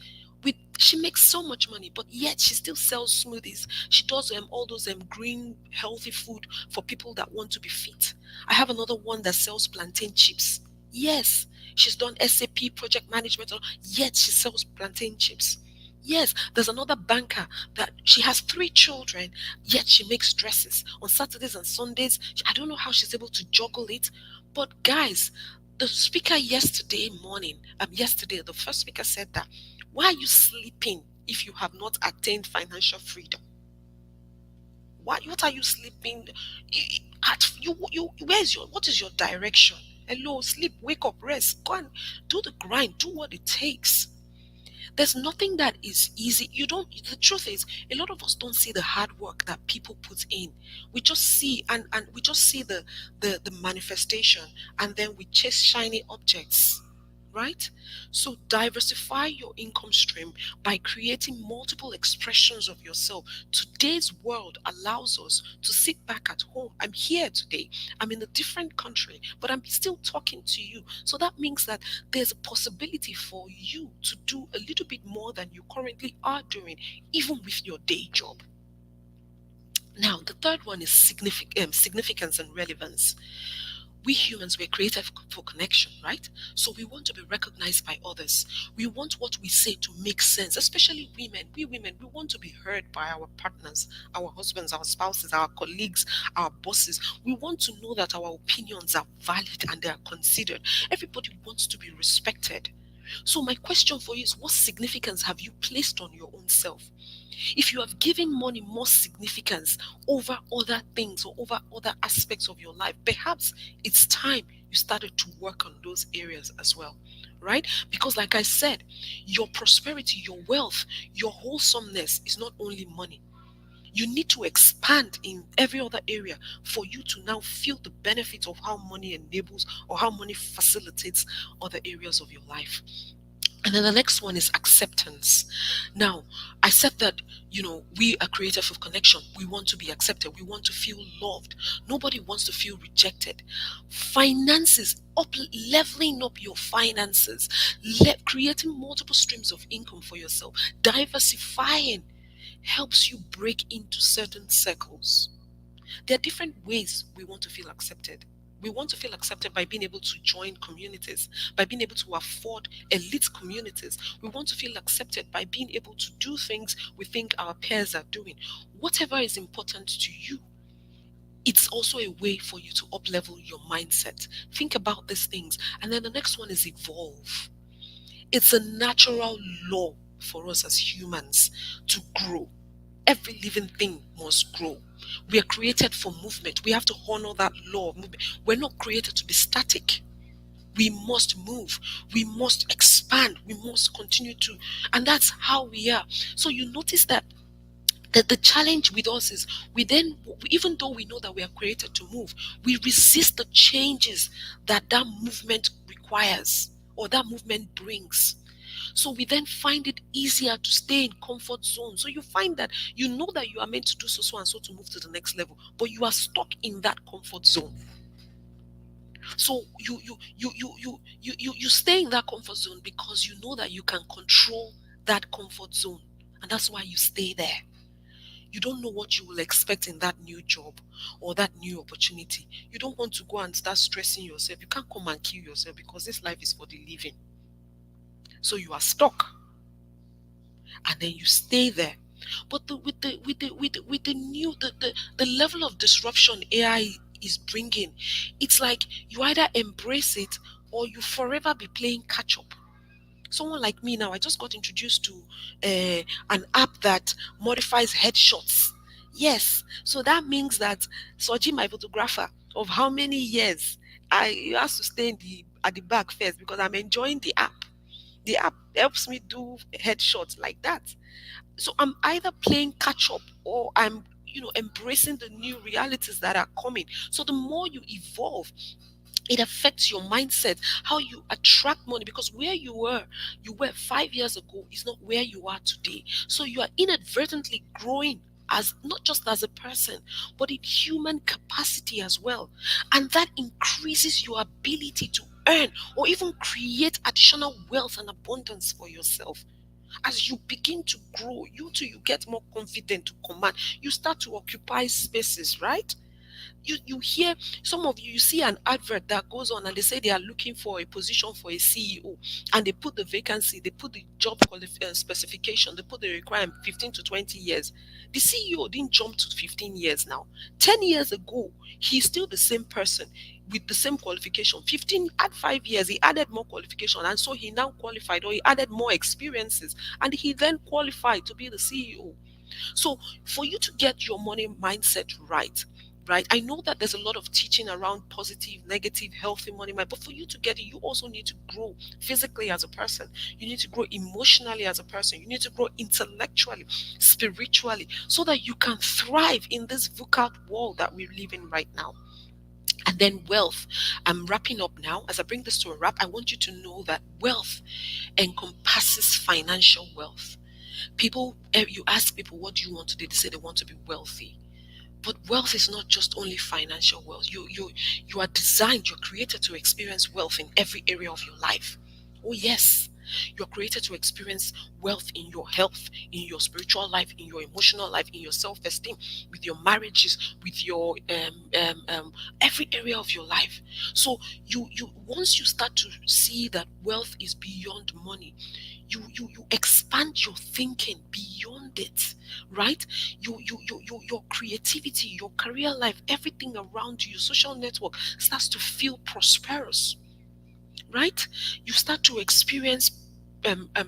She makes so much money, but yet she still sells smoothies. She does all those green healthy food for people that want to be fit. I have another one that sells plantain chips. Yes, she's done SAP project management, yet she sells plantain chips. Yes, there's another banker that she has 3 children, yet she makes dresses on Saturdays and Sundays. I don't know how she's able to juggle it, but guys, the speaker yesterday, the first speaker said that, why are you sleeping if you have not attained financial freedom? What are you sleeping at? What is your direction? Hello, sleep, wake up, rest, go and do the grind, do what it takes. There's nothing that is easy. You don't, the truth is, a lot of us don't see the hard work that people put in. We just see, and we just see the manifestation, and then we chase shiny objects. Right? So diversify your income stream by creating multiple expressions of yourself. Today's world allows us to sit back at home. I'm here today. I'm in a different country, but I'm still talking to you. So that means that there's a possibility for you to do a little bit more than you currently are doing, even with your day job. Now, the third one is significance and relevance. We humans were created for connection, right? So we want to be recognized by others. We want what we say to make sense, especially women. We women, we want to be heard by our partners, our husbands, our spouses, our colleagues, our bosses. We want to know that our opinions are valid and they are considered. Everybody wants to be respected. So my question for you is, what significance have you placed on your own self? If you have given money more significance over other things or over other aspects of your life, perhaps it's time you started to work on those areas as well, right? Because, like I said, your prosperity, your wealth, your wholesomeness is not only money. You need to expand in every other area for you to now feel the benefit of how money enables or how money facilitates other areas of your life. And then the next one is acceptance. Now, I said that, we are created for connection. We want to be accepted. We want to feel loved. Nobody wants to feel rejected. Finances, leveling up your finances, creating multiple streams of income for yourself, diversifying helps you break into certain circles. There are different ways we want to feel accepted. We want to feel accepted by being able to join communities, by being able to afford elite communities. We want to feel accepted by being able to do things we think our peers are doing. Whatever is important to you, it's also a way for you to up-level your mindset. Think about these things. And then the next one is evolve. It's a natural law for us as humans to grow. Every living thing must grow. We are created for movement. We have to honor that law of movement. We're not created to be static. We must move. We must expand. We must continue to. And that's how we are. So you notice that the challenge with us is even though we know that we are created to move, we resist the changes that movement requires or that movement brings. So we then find it easier to stay in comfort zone. So you find that you know that you are meant to do so and so to move to the next level, but you are stuck in that comfort zone. So you stay in that comfort zone because you know that you can control that comfort zone, and that's why you stay there. You don't know what you will expect in that new job or that new opportunity. You don't want to go and start stressing yourself. You can't come and kill yourself because this life is for the living. So you are stuck, and then you stay there. But with the level of disruption AI is bringing, it's like you either embrace it or you forever be playing catch up. Someone like me now, I just got introduced to an app that modifies headshots. Yes, so that means that Soji, my photographer of how many years, I has to stay at the back first because I'm enjoying the app. The app helps me do headshots like that. So I'm either playing catch up or I'm embracing the new realities that are coming. So the more you evolve, it affects your mindset, how you attract money, because where you were 5 years ago is not where you are today. So you are inadvertently growing as not just as a person but in human capacity as well, and that increases your ability to earn or even create additional wealth and abundance for yourself. As you begin to grow, you get more confident to command, you start to occupy spaces, right? You hear, some of you see an advert that goes on and they say they are looking for a position for a CEO, and they put the vacancy, they put the job specification, they put the requirement 15 to 20 years. The CEO didn't jump to 15 years now. 10 years ago, he's still the same person with the same qualification. 15, add 5 years, he added more qualification, and so he now qualified, or he added more experiences, and he then qualified to be the CEO. So for you to get your money mindset right, I know that there's a lot of teaching around positive, negative, healthy money mind, but for you to get it, you also need to grow physically as a person. You need to grow emotionally as a person. You need to grow intellectually, spiritually, so that you can thrive in this VUCA world that we live in right now. And then wealth. I'm wrapping up now. As I bring this to a wrap, I want you to know that wealth encompasses financial wealth. People, you ask people, what do you want to do? They say they want to be wealthy. But wealth is not just only financial wealth. You are designed, you're created to experience wealth in every area of your life. Oh yes, you're created to experience wealth in your health, in your spiritual life, in your emotional life, in your self-esteem, with your marriages, with your every area of your life. So you once you start to see that wealth is beyond money, you expand your thinking beyond it, right? Your creativity, your career life, everything around you, your social network starts to feel prosperous, right? You start to experience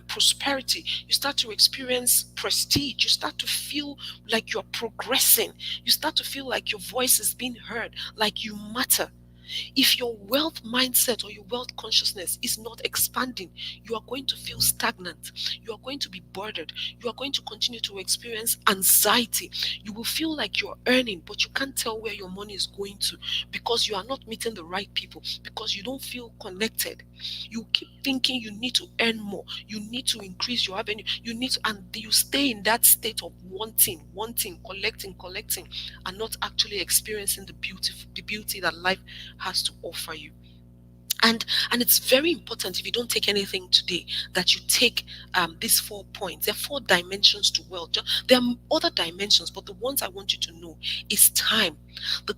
prosperity. You start to experience prestige. You start to feel like you're progressing. You start to feel like your voice is being heard, like you matter. If your wealth mindset or your wealth consciousness is not expanding, you are going to feel stagnant. You are going to be burdened. You are going to continue to experience anxiety. You will feel like you're earning, but you can't tell where your money is going to because you are not meeting the right people, because you don't feel connected. You keep thinking you need to earn more, you need to increase your revenue, you need to, and you stay in that state of wanting, collecting, and not actually experiencing the beauty that life has to offer you. And it's very important, if you don't take anything today, that you take these 4 points. There are 4 dimensions to wealth. There are other dimensions, but the ones I want you to know is time. The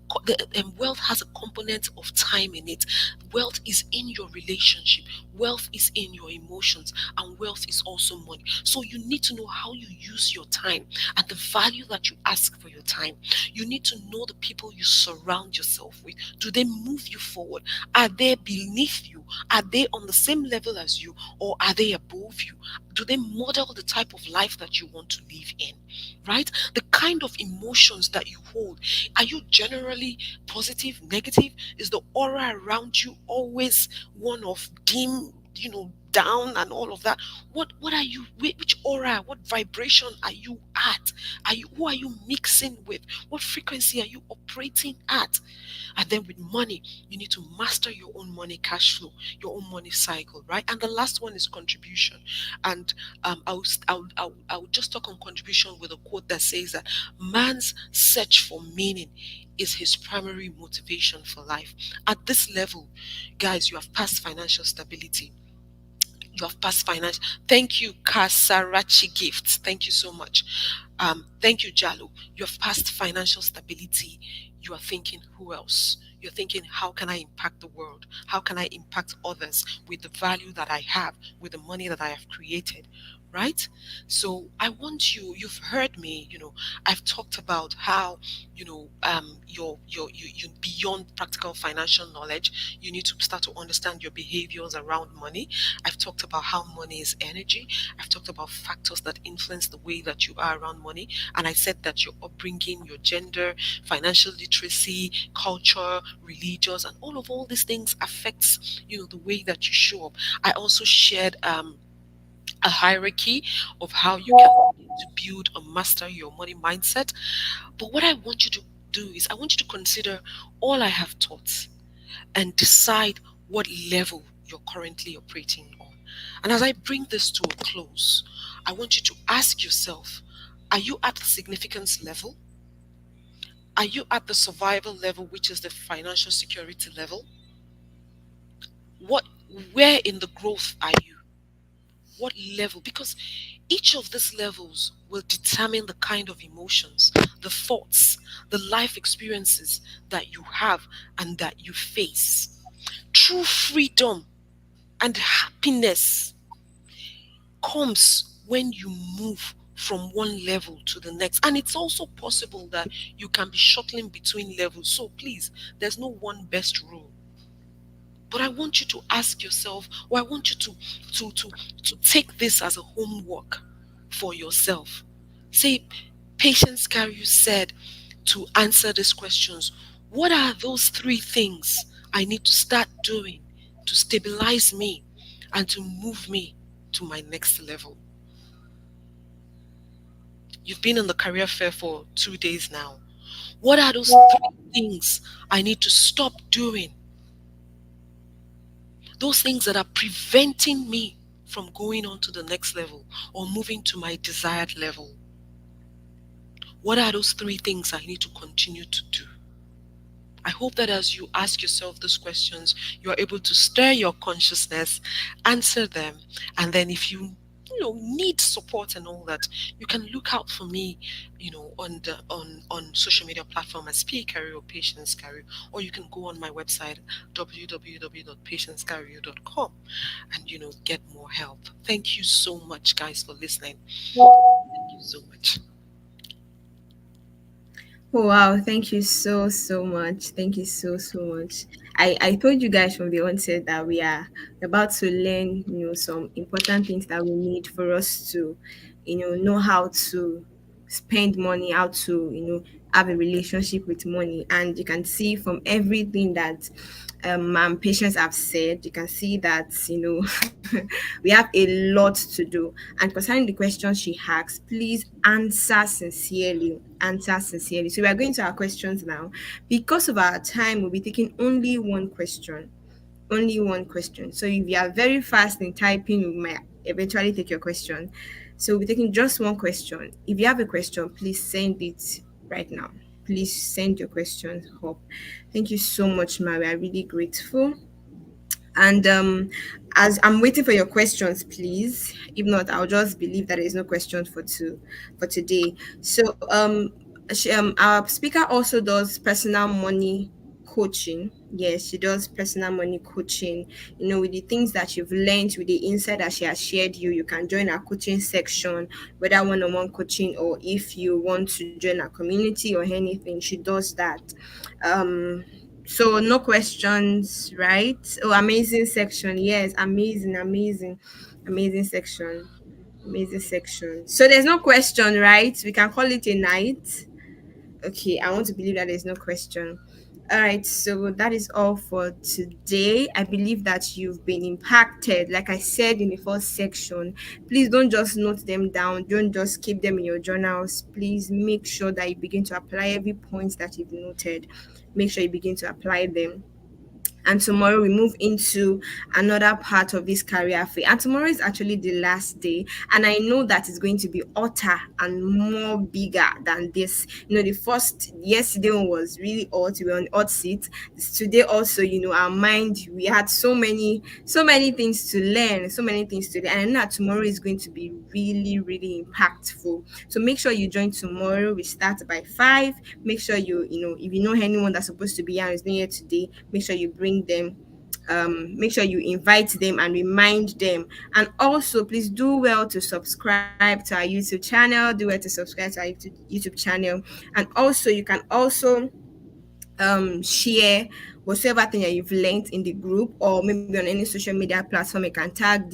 wealth has a component of time in it. Wealth is in your relationship, wealth is in your emotions, and wealth is also money. So you need to know how you use your time and the value that you ask for your time. You need to know the people you surround yourself with. Do they move you forward? Are they beneath you? Are they on the same level as you, or are they above you? Do they model the type of life that you want to live in? Right? The kind of emotions that you hold. Are you generally positive, negative? Is the aura around you always one of dim, down and all of that? What are you, which aura, what vibration are you at? Who are you mixing with? What frequency are you operating at? And then with money, you need to master your own money cash flow, your own money cycle, right? And the last one is contribution. And I'll just talk on contribution with a quote that says that man's search for meaning is his primary motivation for life. At this level, guys, you have passed financial stability. You have passed finance. Thank you, Kasarachi Gifts. Thank you so much. Thank you, Jalo. You have passed financial stability. You are thinking, who else? You're thinking, how can I impact the world? How can I impact others with the value that I have, with the money that I have created? Right? So I want you, you've heard me, I've talked about how, you beyond practical financial knowledge, you need to start to understand your behaviors around money. I've talked about how money is energy. I've talked about factors that influence the way that you are around money. And I said that your upbringing, your gender, financial literacy, culture, religious, and all these things affects, the way that you show up. I also shared a hierarchy of how you can begin to build or master your money mindset. But what I want you to do is I want you to consider all I have taught and decide what level you're currently operating on. And as I bring this to a close, I want you to ask yourself, are you at the significance level? Are you at the survival level, which is the financial security level? What where in the growth are you? What level? Because each of these levels will determine the kind of emotions, the thoughts, the life experiences that you have and that you face. True freedom and happiness comes when you move from one level to the next. And it's also possible that you can be shuttling between levels. So please, there's no one best rule. But I want you to ask yourself, or I want you to take this as a homework for yourself. Say, Patience Carey said to answer these questions, what are those 3 things I need to start doing to stabilize me and to move me to my next level? You've been in the career fair for 2 days now. What are those 3 things I need to stop doing? Those things that are preventing me from going on to the next level or moving to my desired level. What are those 3 things I need to continue to do? I hope that as you ask yourself those questions, you are able to stir your consciousness, answer them, and then if you need support and all that, you can look out for me, on social media platform as P Carrier or Patience Carrier, or you can go on my website www.patiencecarrier.com and get more help. Thank you so much, guys, for listening. Thank you so much. Wow, thank you so much. Thank you so much. I told you guys from the onset that we are about to learn, some important things that we need for us to, know how to spend money, how to, have a relationship with money. And you can see from everything that patients have said, you can see that, we have a lot to do. And concerning the questions she asked, please answer sincerely. Answer sincerely. So we are going to our questions now. Because of our time, we'll be taking only one question. Only one question. So if you are very fast in typing, we might eventually take your question. So we'll be taking just one question. If you have a question, please send it right now. Please send your questions up. Thank you so much, Ma. We are really grateful. And as I'm waiting for your questions, please. If not, I'll just believe that there is no questions for today. So our speaker also does personal money coaching. Yes, she does personal money coaching. With the things that you've learned, with the insight that she has shared you can join our coaching section, whether one-on-one coaching or if you want to join our community or anything. She does that. So no questions, right? Oh, amazing section. Yes, amazing, amazing, amazing section. Amazing section. So there's no question, right? We can call it a night. Okay, I want to believe that there's no question. All right, so that is all for today. I believe that you've been impacted. Like I said in the first section, please don't just note them down, don't just keep them in your journals. Please make sure that you begin to apply every point that you've noted. Make sure you begin to apply them. And tomorrow we move into another part of this career fair. And tomorrow is actually the last day, and I know that it's going to be hotter and more bigger than this. The first yesterday one was really hot. We were on hot seat. Today also, our mind, we had so many things to learn, so many things to learn. And I know that tomorrow is going to be really, really impactful. So make sure you join tomorrow. We start by 5. Make sure if you know anyone that's supposed to be here and is not here today, make sure you bring them. Make sure you invite them and remind them. And also, please do well to subscribe to our YouTube channel. Do well to subscribe to our YouTube channel. And also, you can also share whatever thing that you've learned in the group, or maybe on any social media platform. You can tag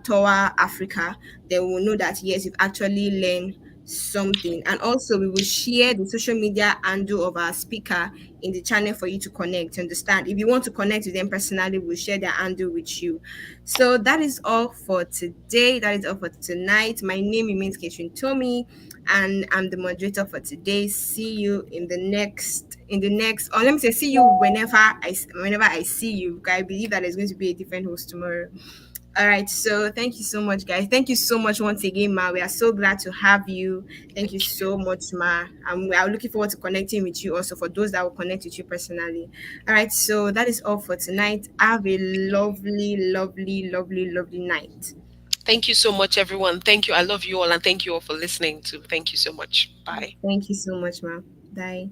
Tower Africa. They will know that yes, you've actually learned something. And also we will share the social media handle of our speaker in the channel for you to connect. Understand? If you want to connect with them personally, we'll share their handle with you. So that is all for today. That is all for tonight. My name remains Catherine Tommy, and I'm the moderator for today. See you or let me say, see you whenever I see you. I believe that there's going to be a different host tomorrow. All right, so thank you so much, guys. Thank you so much once again, Ma. We are so glad to have you. Thank you Thank you. so much, Ma. We are looking forward to connecting with you also, for those that will connect with you personally. All right, so that is all for tonight. Have a lovely, lovely, lovely, lovely night. Thank you so much, everyone. Thank you. I love you all, and thank you all for listening too. Thank you so much. Bye. Thank you so much, Ma. Bye.